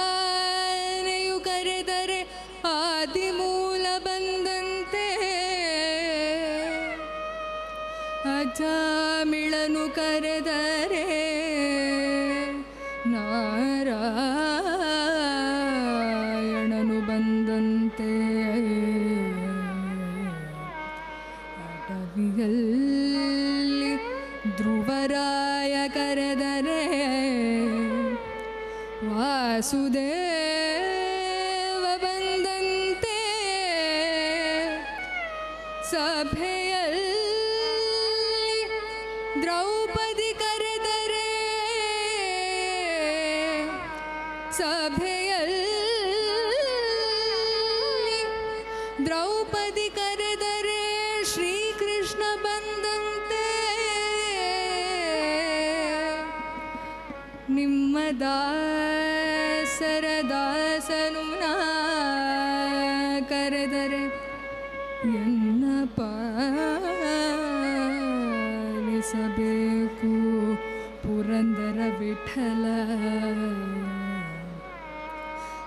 ಆನೆಯು ಕರೆದರೆ ಆದಿಮೂಲ ಬಂದಂತೆ ಅಜಾಮಿಳನು ಕರೆದರೆ ನಾರಾಯಣನು ಬಂದಂತೆ ಅಡವಿಯಲ್ಲಿ ಧ್ರುವರಾಯ ಕರೆದರೆ ವಾಸುದೇವ ಬಂದಂತೆ ಸಭೆಯಲ್ಲಿ ದ್ರೌಪದಿ ಕರೆದರೆ ದ್ರೌಪದಿ ಕರೆದರೆ ಶ್ರೀಕೃಷ್ಣ ಬಂದಂತೆ ನಿಮ್ಮ ದಾಸರ ದಾಸನು ನಾ ಕರೆದರೆ ಎನ್ನ ಪಾಲಿಸಬೇಕು ಪುರಂದರ ವಿಠಲ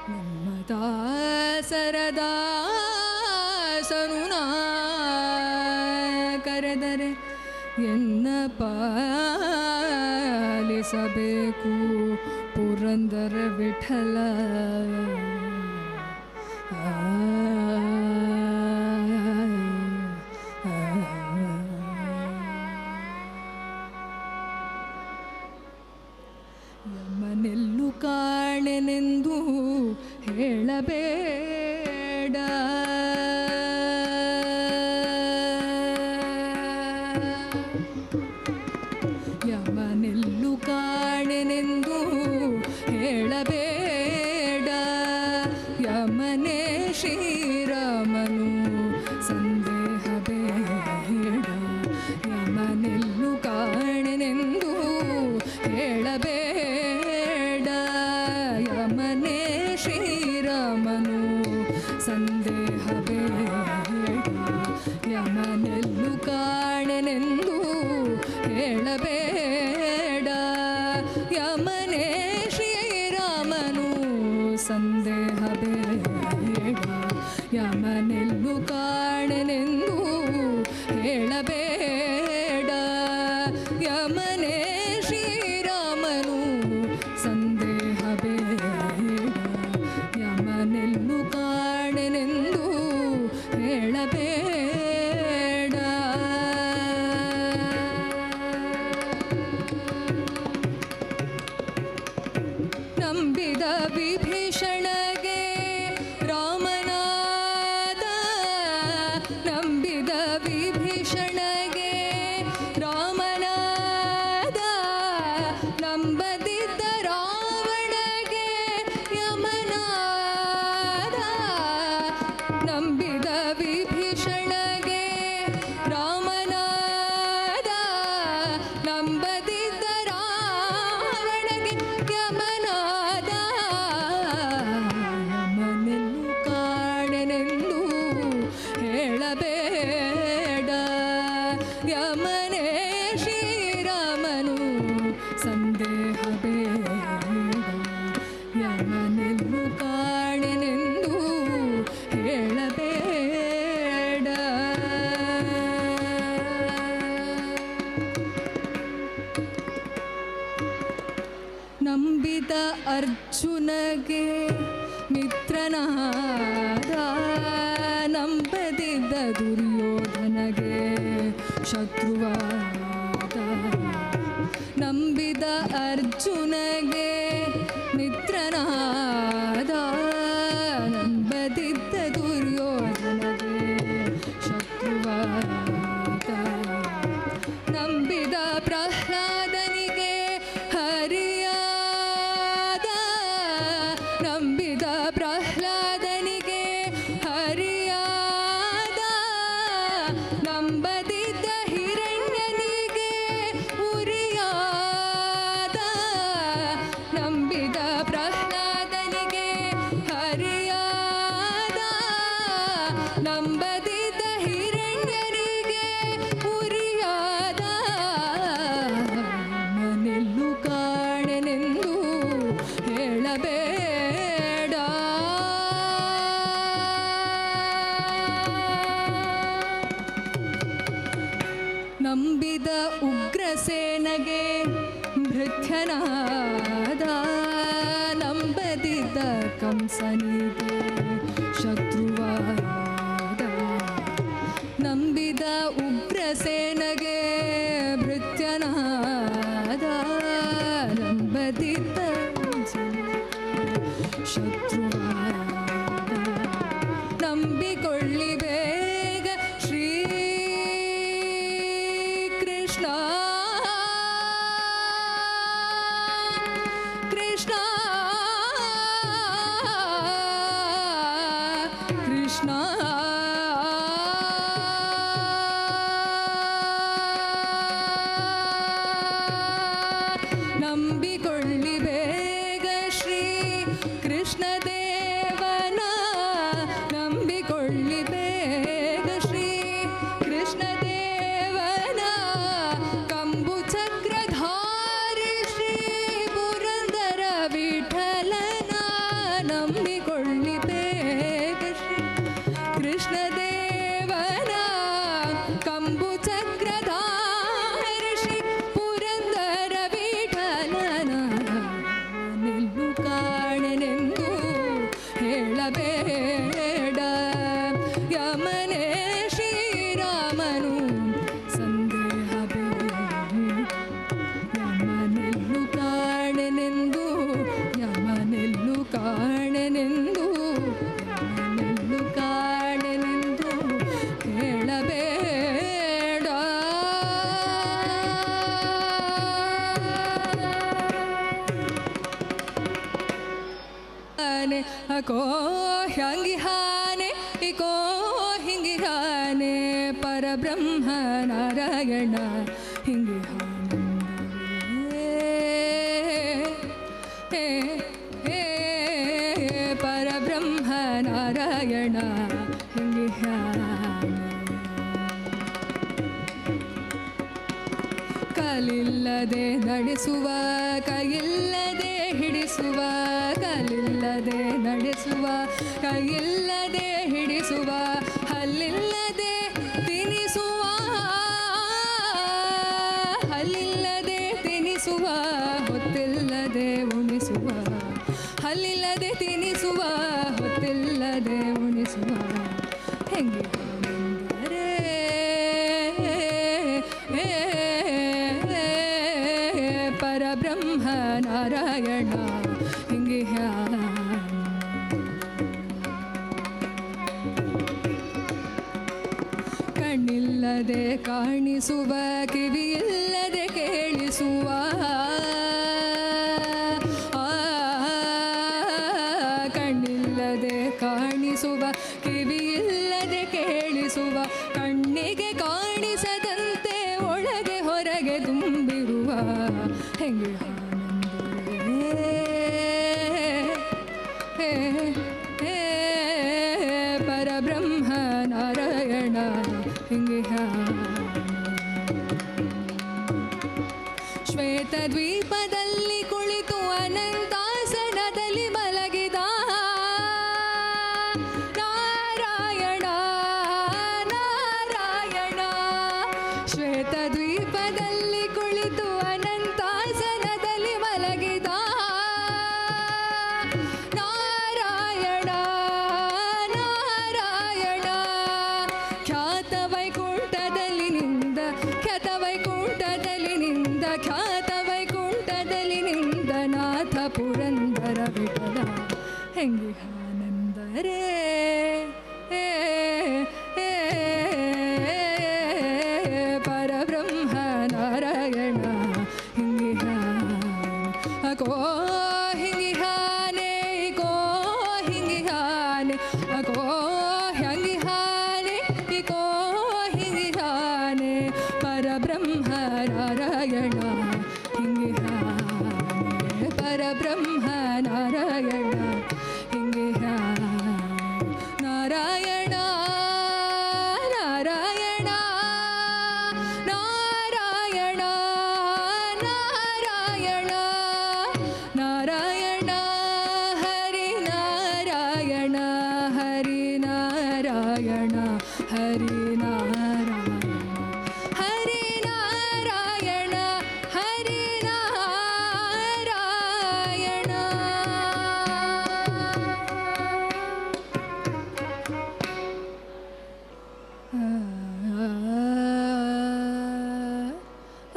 ನಿಮ್ಮ ದಾಸರ ದಾಸನು ನಾ ಕರೆದರೆ ಎನ್ನ ಪಾಲಿಸಬೇಕು ಪುರಂದರ ವಿಠಲ ಯಮನೆಲ್ಲು ಕಾಣೆನೆಂದು ಹೇಳಬೇಡ ಯಮನೆಲ್ಲು ಕಾಣೆನೆಂದು ಹೇಳಬೇಡ ಯಮನೇ ಶ್ರೀರಾಮನು ಸಂದೇಹ ಬೇಡ ಯಮನೆಲ್ಲು ಕಾಣೆನೆಂದು ಹೇಳಬೇಡ ಯಮನೇ ಶ್ರೀರಾಮನು ಸಂದೇಹ ಬೇಡ ಯಮನೆಲ್ಲು ಕಾಣೆನೆಂದು ಹೇಳಬೇಡ ಯಮನೇ ಶ್ರೀರಾಮನು ಸಂದೇಹ ಬೇಡ ಯಮನೆಲ್ಲು ಕಾಣೆನೆಂದು ಹೇಳಬೇಡ ಯಮನೇ ಶ್ರೀರಾಮನು ಸಂದೇಹ ಬೇಡ ಯಮನೆಲ್ಲು ಕಾಣೆನೆಂದು ಹೇಳಬೇಡ ನಂಬಿದ ವಿಭೀಷಣಗೆ ರಾಮನಾದ ನಂಬಿದ ವಿಭೀಷಣಗೆ ರಾಮನಾದ ನಂಬದಿದ್ದ ರಾವಣಗೆ ಯಮನಾದ ನಂಬಿದ ವಿಭೀಷಣಗೆ ರಾಮನಾದ ನಂಬದಿದ್ದ ರಾವಣಗೆ ಯಮನಾದ ಯಮನೆಲ್ಲು ಕಾಣೆನೆಂದು ಹೇಳಬೇಡ ಯಮನೇ ಶ್ರೀರಾಮನು ಸಂದೇಹ ಬೇಡ ಯಮನೆಲ್ಲು ಕಾಣೆನೆ ಮಿತ್ರನಾದ ನಂಬದಿದ್ದ ದುರ್ಯೋಧನಗೆ ಶತ್ರುವಾದ ನಂಬಿದ ಅರ್ಜುನಗೆ ಮಿತ್ರನಾದ ನಂಬದಿದ್ದ ದುರ್ಯೋಧನಗೆ ಶತ್ರುವಾದ ನಂಬಿದ ಪ್ರಹ್ಲಾದನಿಗೆ ಹರಿಯಾದ ನಂಬಿದ ಪ್ರಹ್ಲಾದನಿಗೆ ಹರಿಯಾದ ನಂಬದಿದ್ದ ಹಿರಣ್ಯನಿಗೆ ಉರಿಯಾದ ನಂಬಿದ ಪ್ರಹ್ಲಾದನಿಗೆ ಹರಿಯಾದ ನಂಬದಿದ್ದ ಹಿರಣ್ಯನಿಗೆ ಉರಿಯಾದ ಮನೆಲ್ಲೂ ಕಾಣೆನೆಂದು ಹೇಳಬೇಡ ನಂಬಿದ ಉಗ್ರಸೇನಗೆ ಭೃತ್ಯನಾದ ನಂಬದಿದ್ದ ಕಂಸನಿಗೆ ಶತ್ರುವಾದ ನಂಬಿದ ಉಗ್ರಸೇನಗೆ ಭೃತ್ಯನಾದ ನಂಬದಿದ್ದ ಶತ್ರುವಾದ ನಂಬಿಕೊಳ್ಳಿ ಬೇಗ ಶ್ರೀ ಕೃಷ್ಣ ಕೃಷ್ಣ ಕೃಷ್ಣ ನಂಬಿಕೊಳ್ಳಿ ಬೇಗ ಶ್ರೀ ಕೃಷ್ಣ ದೇವನ ನಂಬಿಕೊಳ್ಳಿ ಬೇಗ ಶ್ರೀ ಕೃಷ್ಣ ದೇವನ ಕಂಬು ಚಕ್ರಧಾರಿ ಶ್ರೀ ಪುರಂದರ ವಿಠಲನ ನಂಬಿಕೊಳ್ಳಿ ಬೇಗ ಶ್ರೀ ಕೃಷ್ಣ ದೇವನ ಕಂಬು ಚಕ್ರಧಾರಿ ಶ್ರೀ ಪುರಂದರ ವಿಠಲನ ನೆಲ್ಲು ಕಾಣೆನೆಂದು ಹೇಳಬೇಡ ಯಮನೇ ಶ್ರೀರಾಮನು ಸಂದೇಹ ಬೇಡ ಯಮನೆಲ್ಲು ಕಾಣೆನೆಂದು ಯಮನೆಲ್ಲು ಕಾಣೆನೆಂದು ಯಮನೆಲ್ಲು ಕಾಣೆನೆಂದು ಹೇಳಬೇಡ ಅಕೋ ಹ್ಯಾಂಗಿಹಾನೆ ಇಕೋ ಹಿಂಗಿಹಾನೆ ಪರಬ್ರಹ್ಮ ನಾರಾಯಣ ಹಿಂಗಿಹಾನೆ ಪರಬ್ರಹ್ಮ ನಾರಾಯಣ ಹಿಂಗಿಹಾನೆ ಕಲಿಲ್ಲದೆ ನಡೆಸುವ ಕೈಯಿಲ್ಲದೆ ಹಿಡಿಸುವ ಕಲಿಲ್ಲದೆ ನಡೆಸುವ ಕೈಯಿಲ್ಲದೆ ಹಿಡಿಸುವ ಹಲ್ಲಿಲ್ಲದೆ ತಿನಿಸುವ ಹಲ್ಲಿಲ್ಲದೆ ತಿನಿಸುವ ಹೊತ್ತಿಲ್ಲದೆ ಉಣಿಸುವ ಹಲ್ಲಿಲ್ಲದೆ ತಿನಿಸುವ ಹೊತ್ತಿಲ್ಲದೆ ಉಣಿಸುವ ಹೆಂಗಿದರೆ ಪರಬ್ರಹ್ಮ ನಾರಾಯಣ ಹಿಂಗಿಹ ಕಣ್ಣಿಲ್ಲದೆ ಕಾಣಿಸುವ ಕಿವಿಯಿಲ್ಲದೆ ಕೇಳಿಸುವ ಕಣ್ಣಿಲ್ಲದೆ ಕಾಣಿಸುವ ಕಿವಿಯಿಲ್ಲದೆ ಕೇಳಿಸುವ ಕಣ್ಣಿಗೆ ಕಾಣಿಸದಂತೆ ಒಳಗೆ ಹೊರಗೆ ತುಂಬಿರುವ ಹೆಂಗೆ ಪರಬ್ರಹ್ಮ ನಾರಾಯಣ ಹಿಂಗೆ ಶ್ವೇತದ್ವೀಪದಲ್ಲಿ ಕುಳಿತು ಅನಂತಾಸನದಲ್ಲಿ ಮಲಗಿದ ನಾರಾಯಣ ನಾರಾಯಣ ಶ್ವೇತದ್ವೀಪದಲ್ಲಿ ಕುಳಿತು ಅನಂತಾಸನದಲ್ಲಿ ಮಲಗಿದ ನಾರಾಯಣ ಹಿಂಗಿಹಾನೆಂದರೆ ಪರಬ್ರಹ್ಮ ನಾರಾಯಣ ಹಿಂಗಿಹ ಅಕೋ ಹಿಂಗಿಹಾನೆ ಇಕೋ ಹಿಂಗಿಹಾನೆ ಅಕೋ ಹ್ಯಾಂಗಿಹಾನೆ ಇಕೋ ಹಿಂಗಿಹಾನೆ ಪರಬ್ರಹ್ಮ ನಾರಾಯಣ ಹಿಂಗಿಹಾನೆ ಪರಬ್ರಹ್ಮ ನಾರಾಯಣ ಹಿಂಗಿಹಾನೆ ನಾರಾಯಣ ನಾರಾಯಣ ನಾರಾಯಣ ನಾರಾಯಣ ನಾರಾಯಣ ಹರಿ ನಾರಾಯಣ ಹರಿ ನಾರಾಯಣ ಹರಿ ನಾರಾಯಣ ಹರಿ ನಾರಾಯಣ ಹರಿ ನಾರಾಯಣ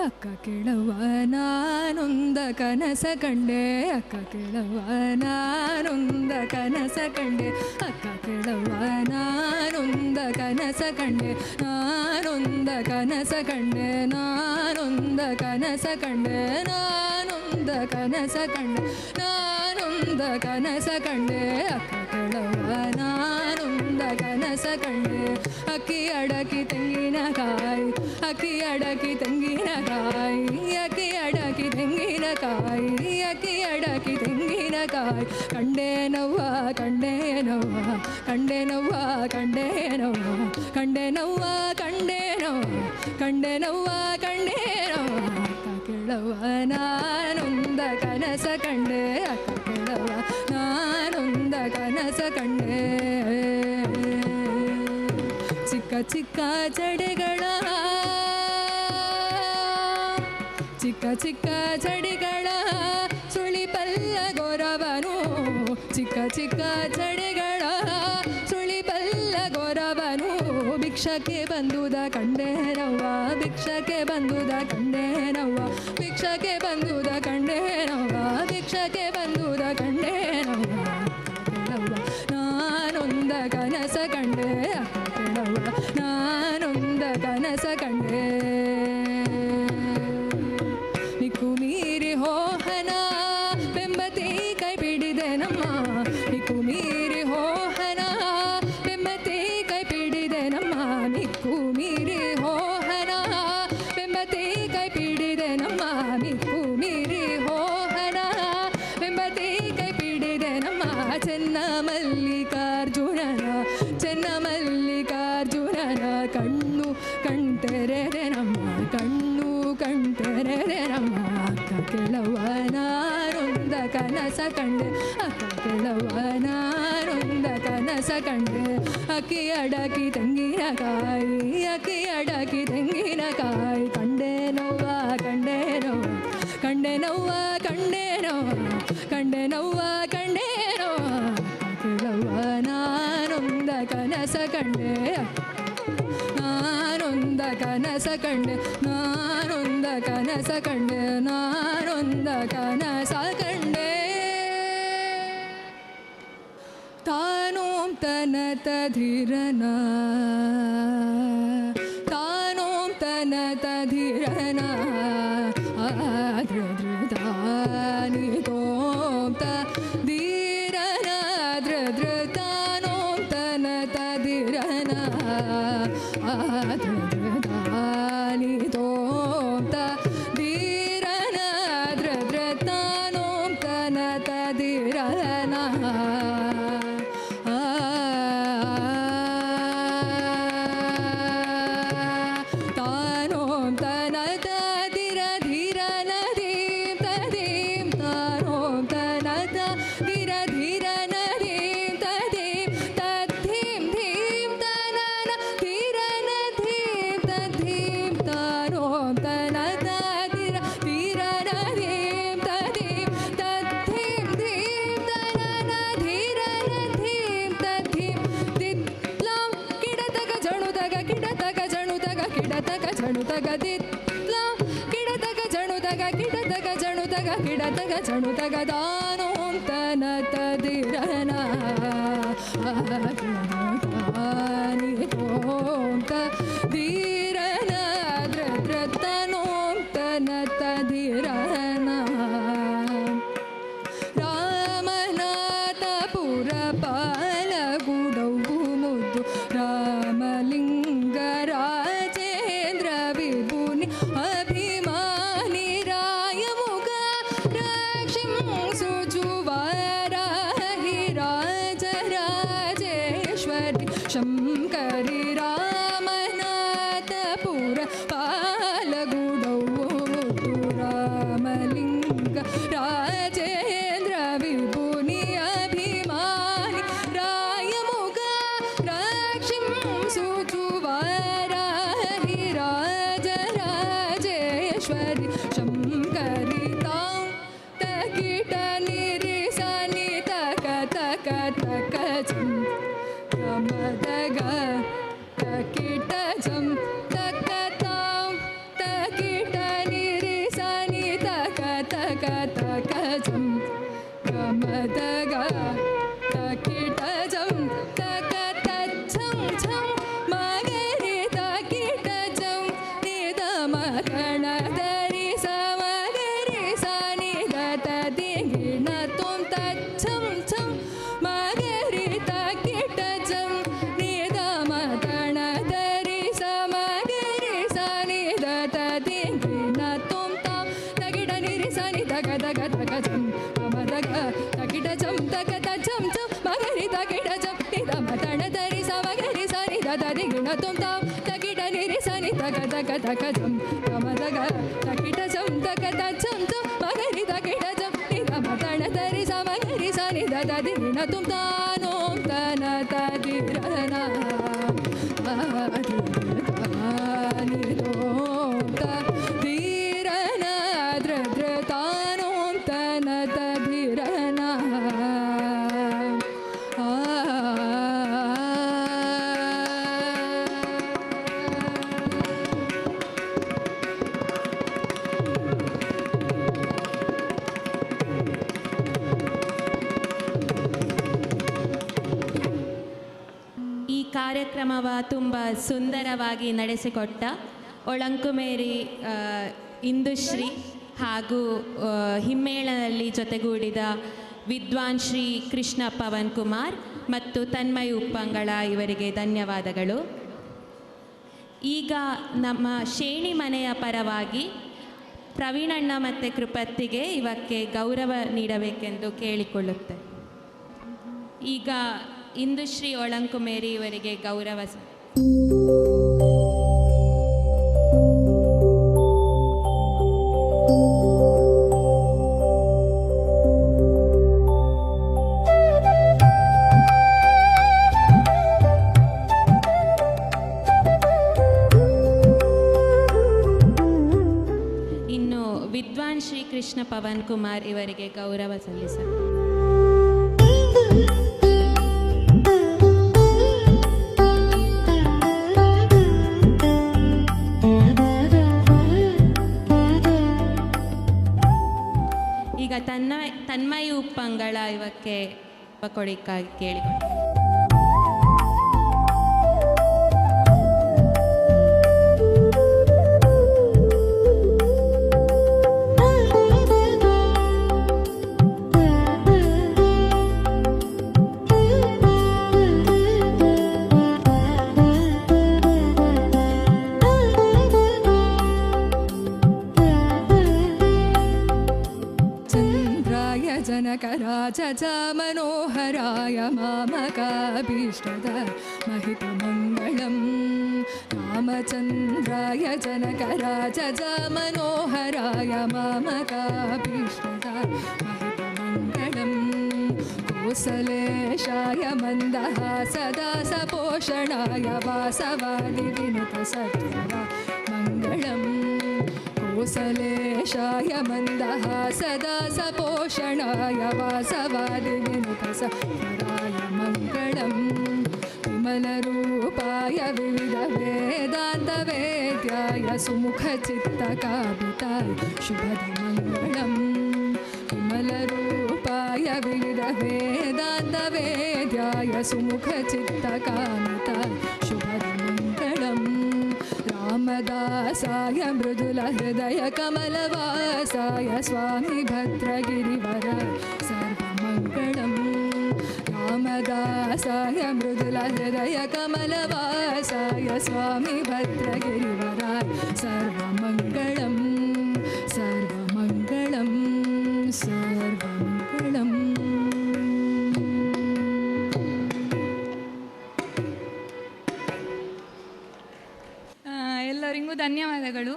ಅಕ್ಕ ಕೇಳವ್ವ ನಾನೊಂದ ಕನಸ ಕಂಡೆ ಅಕ್ಕ ಕೇಳವ್ವ ನಾನೊಂದ ಕನಸ ಕಂಡೆ ಅಕ್ಕ ಕೇಳವ್ವ ನಾನೊಂದ ಕನಸ ಕಂಡೆ ನಾನೊಂದ ಕನಸ ಕಂಡೆ ನಾನೊಂದ ಕನಸ ಕಂಡೆ ನಾನೊಂದ ಕನಸ ಕಂಡೆ ನಾನೊಂದ ಕನಸ ಕಂಡೆ ಅಕ್ಕ ಕೇಳವ್ವ ನಾನೊಂದ ಕನಸ ಕಂಡೆ ಅಕ್ಕಿ ಅಡಕಿ ತೆಂಗಿನಕಾಯಿ ಅಕ್ಕಿ ಅಡಕಿ ತೆಂಗಿನಕಾಯಿ ಅಕ್ಕಿ ಅಡಕಿ ತೆಂಗಿನಕಾಯಿ ಅಕ್ಕಿ ಅಡಕಿ ತೆಂಗಿನಕಾಯಿ ಕಂಡೇನವ್ವ ಕಂಡೇನವ್ವ ಕಂಡೇನವ್ವ ಕಂಡೇನವ್ವ ಕಂಡೇನವ್ವ ಕಂಡೇನವ್ವ ಕಂಡೇನವ್ವ ಕಂಡೇನವ್ವ ಅಕ್ಕ ಕೇಳವ್ವ ನಾನೊಂದ ಕನಸ ಕಂಡೆ ಅಕ್ಕ ಕೇಳವ್ವ ನಾನೊಂದ ಕನಸ ಕಂಡೆ ಚಿಕ್ಕ ಚಿಕ್ಕ ಜಡೆಗಳ ಚಿಕ್ಕ ಚಿಕ್ಕ ಜಡೆಗಳ ಸುಳಿಪಲ್ಲ ಗೊರವನು ಚಿಕ್ಕ ಚಿಕ್ಕ ಜಡೆಗಳ ಸುಳಿಪಲ್ಲ ಗೊರವನು ಭಿಕ್ಷಕ್ಕೆ ಬಂದುದ ಕಂಡೇನವ್ವ ಭಿಕ್ಷಕ್ಕೆ ಬಂದುದ ಕಂಡೇನವ್ವ ಭಿಕ್ಷಕ್ಕೆ ಬಂದುದ ಕಂಡೇನವ್ವ ಭಿಕ್ಷಕ್ಕೆ ಬಂದುದ ಕಂಡೇನವ್ವ ನಾನೊಂದ ಕನಸ ಕಂಡೆ ಕೇಳವ್ವ ನಾನೊಂದ ಕನಸ ಕಂಡೆ ನಿಕ್ಕು ಮೀರಿ ಹೋಹನ ಬೆಂಬತಿ ಕೈ ಬಿಡಿದೆ ನಮ್ಮ ನಿಕ್ಕು ಮೀರಿ ಹೋಹನ ಬೆಂಬತಿ ಕೈ ಬಿಡಿದೆ ನಮ್ಮ ನಿಕ್ಕು ಮೀರಿ ಹೋಹನ ಬೆಂಬತಿ ಕೈ ಬಿಡಿದೆ ನಮ್ಮ ನಿಕ್ಕು ಮೀರಿ ಹೋಹನ ಬೆಂಬತಿ ಕೈ ಬಿಡಿದೆ ನಮ್ಮ ಚೆನ್ನ ಮಲ್ಲಿಕಾರ್ಜುನನ ಚೆನ್ನ ಮಲ್ಲಿಕಾರ್ಜುನನ ಕಣ್ಣು ಕಣ್ತೆರೆದೆ ನಮ್ಮ ಕಣ್ಣು ಕಣ್ತೆರೆದೆ ನಮ್ಮ ಅಕ್ಕ ಕೇಳವ್ವ ನಾನೊಂದ ಕನಸ ಕಂಡೆ ಅಕ್ಕ ಕೇಳವ್ವ ನಾನೊಂದ ಕನಸ ಕಂಡೆ ಅಕ್ಕಿ ಅಡಕಿ ತೆಂಗಿನಕಾಯಿ ಅಕ್ಕಿ ಅಡಕಿ ತೆಂಗಿನಕಾಯಿ ಕಂಡೇನವ್ವ ಕಂಡೇನವ್ವ ಕಂಡೇನವ್ವ ಕಂಡೇನವ್ವ ಕಂಡೇನವ್ವ ಕಂಡೇನವ್ವ ಕೇಳವ್ವ ನಾನೊಂದ ಕನಸ ಕಂಡೆ ನಾನೊಂದ ಕನಸ ಕಂಡೆ ನಾನೊಂದ ಕನಸ ಕಂಡೆ ನಾನೊಂದ ಕನಸ ಕಂಡೆ ತಾನೋಂ ತನತ ಧಿರನ ತಾನೋಂ ತನತ ಧಿರನ ಆದ್ರದಾನಿ ತೋಂತ ಧೀರನ ಧೃತಾನೋಂ ತನತ ಧಿರನ ಆದ್ರದಾನಿ ತೋಂತ ಧೀರನ ಧೃತಾನೋಂ ತನತ ಧಿರನ ತಾನೋಂ ತನತ ಧಿರ ಧಿರನ ಧೀಂ ತದೀಂ ತಾನೋಂ ತನತ ಧಿರ ಧಿರನ ಧೀಂ ತದೀಂ ತದ್ಧೀಂ ಧೀಂ ತನನ ಧಿರನ ಧೀಂ ತದ್ಧೀಂ ತಾನೋಂ ತನತ ಧಿರ ಧಿರನ ಧೀಂ ತದೀಂ ತದ್ಧೀಂ ಧೀಂ ತನನ ಧಿರನ ಧೀಂ ತದ್ಧೀಂ ದಿತ್ಲಾಂ ಕಿಡತಗ ಜಣುತಗ ಕಿಡತಗ ಜಣುತಗ ಕಿಡತಗ ಜಣುತಗ ದಿತ್ಲಾಂ ಕಿಡತಗ ಜಣುತಗ ಕಿಡತಗ ಜಣುತಗ ಕಿಡತಗ ಜಣುತಗ ದಾನೋಂ ತನತ ಧಿರನ ನಿತೋಂತ ಧೀರನ ದ್ರತನೋಂತನ ತಧಿರನ ರಾಮನಾಥ ಪುರಪಾಲ ಗುಡವು ಮುದ್ದು ರಾಮಲಿಂಗ ರಾಜೇಂದ್ರ ವಿಭುನಿ ಅಭಿಮಾನಿ ರಾಯಮುಗ ರಾಕ್ಷಿಂ ಸುಜುವಾರಾಹಿ ರಾಜರಾಜೇಶ್ವರಿ ಶಂಕರಿ ರಾಮನಾಥ ಪುರಪಾಲ ಗುಡವು ಮುದ್ದು ರಾಮಲಿಂಗ ರಾಜೇಂದ್ರ ವಿಭುನಿ ಅಭಿಮಾನಿ ರಾಯಮುಗ ರಾಕ್ಷಿಂ ಸುಜುವಾರಾಹಿ ರಾಜರಾಜೇಶ್ವರಿ ಶಂಕರಿ ತಾಂ ತಕಿಟ ನಿರಿಸನಿ ತಕ ತಕ ತಕ ಜಂ ಗಮದಗ ತಕಿಟ ಜಂ ತಕ ತಾಂ ತಕಿಟ ನಿರಿಸನಿ ತಕ ತಕ ತಕ ಜಂ ಗಮದಗ ತಕಿಟ ಜಂ ತಕ ತಚ್ಚಂ ಛಂ ಮಗರಿ ತಕಿಟ ಜಂ ನಿದ ಮಕಣ ಧರಿ ಸಮಗರಿ ಸನಿ ದತ ದಿಗಿಣ ತುಂ ತಚ್ಚಂ ಛಂ ಮಗರಿ ತಕಿಟ ಜಂ ನಿದ ಮಕಣ ಧರಿ ಸಮಗರಿ ಸನಿ ದತ ದಿಗಿಣ ತುಂ ತಾಂ ತಗಿಡ ನಿರಿ ಸನಿ ದಗ ದಗ ದಗ ಜಂ ಮದಗ ತಗಿಡ ಜಂ ತಗ ತಚ್ಚಂ ಛಂ ಮಗರಿ ತಗಿಡ ಜಂ ನಿದ ಮಕಣ ಧರಿ ಸಮಗರಿ ಸನಿ ದತ ದಿಗಿಣ ತುಂ ತಾಂ ತಗಿಡ ನಿರಿ ಸನಿ ದಗ ದಗ ದಗ ಜಂ ಮದಗ ತಗಿಡ ಜಂ ತಗ ತಚ್ಚಂ ಛಂ ಮಗರಿ ತಗಿಡ ಜಂ ನಿದ ಮಕಣ ಧರಿ ಸಮಗರಿ ಸನಿ ದತ ದಿಗಿಣ ತುಂ ತಾನೋಂ ತನ ತದಿರನ ನಿರೋಂತ ಧೀರನ ದ್ರತಾನೋಂ ತನ ತದಿರನ ಈ ಕಾರ್ಯಕ್ರಮವ ತುಂಬ ಸುಂದರವಾಗಿ ನಡೆಸಿಕೊಟ್ಟ ಒಳಂಕುಮೇರಿ ಇಂದುಶ್ರೀ ಹಾಗೂ ಹಿಮ್ಮೇಳನಲ್ಲಿ ಜೊತೆಗೂಡಿದ ವಿದ್ವಾನ್ ಶ್ರೀ ಕೃಷ್ಣ ಪವನ್ ಕುಮಾರ್ ಮತ್ತು ತನ್ಮಯ್ ಉಪ್ಪಂಗಳ ಇವರಿಗೆ ಧನ್ಯವಾದಗಳು. ಈಗ ನಮ್ಮ ಶೇಣಿ ಮನೆಯ ಪರವಾಗಿ ಪ್ರವೀಣಣ್ಣ ಮತ್ತು ಕೃಪತ್ತಿಗೆ ಇವಕ್ಕೆ ಗೌರವ ನೀಡಬೇಕೆಂದು ಕೇಳಿಕೊಳ್ಳುತ್ತೆ. ಈಗ ಇಂದುಶ್ರೀ ಒಳಂಕುಮೇರಿ ಇವರಿಗೆ ಗೌರವ ಇನ್ನು ವಿದ್ವಾನ್ ಶ್ರೀ ಕೃಷ್ಣ ಪವನ್ ಕುಮಾರ್ ಇವರಿಗೆ ಗೌರವ ಸಲ್ಲಿಸಬೇಕು. ಈಗ ತನ್ಮಯ್ ಉಪ್ಪಂಗಳ ಇವಕ್ಕೆ ಕೊಡಿಕ್ಕಾಗಿ ಕೇಳಿಕೊಂಡು जनकराज मनोहराय मामकाभीष्टद महितमङ्गलम् रामचन्द्राय जनकराज मनोहराय मामकाभीष्टद महितमङ्गलम् कौसलेशाय मन्दहासदासपोषणाय वासवादिविनुतसत्वरा मङ्गलम् कौसलेशाय मन्दहासदासपोषणाय वासवादिविनुतसत्वराय मङ्गलम् विमलरूपाय विविधवेदान्तवेद्याय सुमुखचित्तकाभिताय शुभदमङ्गलम् विमलरूपाय ವಿವಿಧ ವೇದಾಂತ ವೇದ್ಯಾಯ ಸುಮುಖ ಚಿತ್ತ ಕಾಮಿತ ಶುಭದ ಮಂಗಳಂ ರಾಮದಾಸಾಯ ಮೃದುಲ ಹೃದಯ ಕಮಲವಾಸಾಯ ಸ್ವಾಮಿ ಭದ್ರಗಿರಿವರ ಸರ್ವಮಂಗಳಂ ರಾಮದಾಸಾಯ ಮೃದುಲ ಹೃದಯ ಕಮಲವಾಸಾಯ ಸ್ವಾಮಿ ಭದ್ರಗಿರಿವರ ಸರ್ವಮಂಗಳಂ ಸರ್ವಮಂಗಳಂ ಸರ್ವಮಂಗಳಂ. ಎಲ್ಲರಿಗೂ ಧನ್ಯವಾದಗಳು.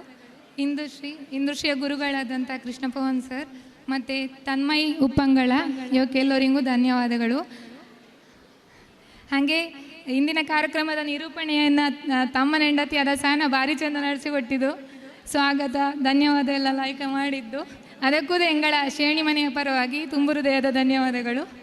ಇಂದುಶ್ರೀಯ ಗುರುಗಳಾದಂಥ ಕೃಷ್ಣ ಪವನ್ ಸರ್ ಮತ್ತು ತನ್ಮಯ್ ಉಪ್ಪಂಗಳ ಇವಕ್ಕೆಲ್ಲರಿಗೂ ಧನ್ಯವಾದಗಳು. ಹಾಗೆ ಇಂದಿನ ಕಾರ್ಯಕ್ರಮದ ನಿರೂಪಣೆಯನ್ನು ತಮ್ಮನ ಹೆಂಡತಿಯಾದ ಸಹನ ಭಾರಿ ಚಂದ ನಡೆಸಿಕೊಟ್ಟಿದ್ದು. ಸ್ವಾಗತ ಧನ್ಯವಾದ ಎಲ್ಲ ಲಾಯ್ಕ ಮಾಡಿದ್ದು ಅದಕ್ಕೂ ಎಂಗಳ ಶ್ರೇಣಿ ಮನೆಯ ಪರವಾಗಿ ತುಂಬು ಹೃದಯದ ಧನ್ಯವಾದಗಳು.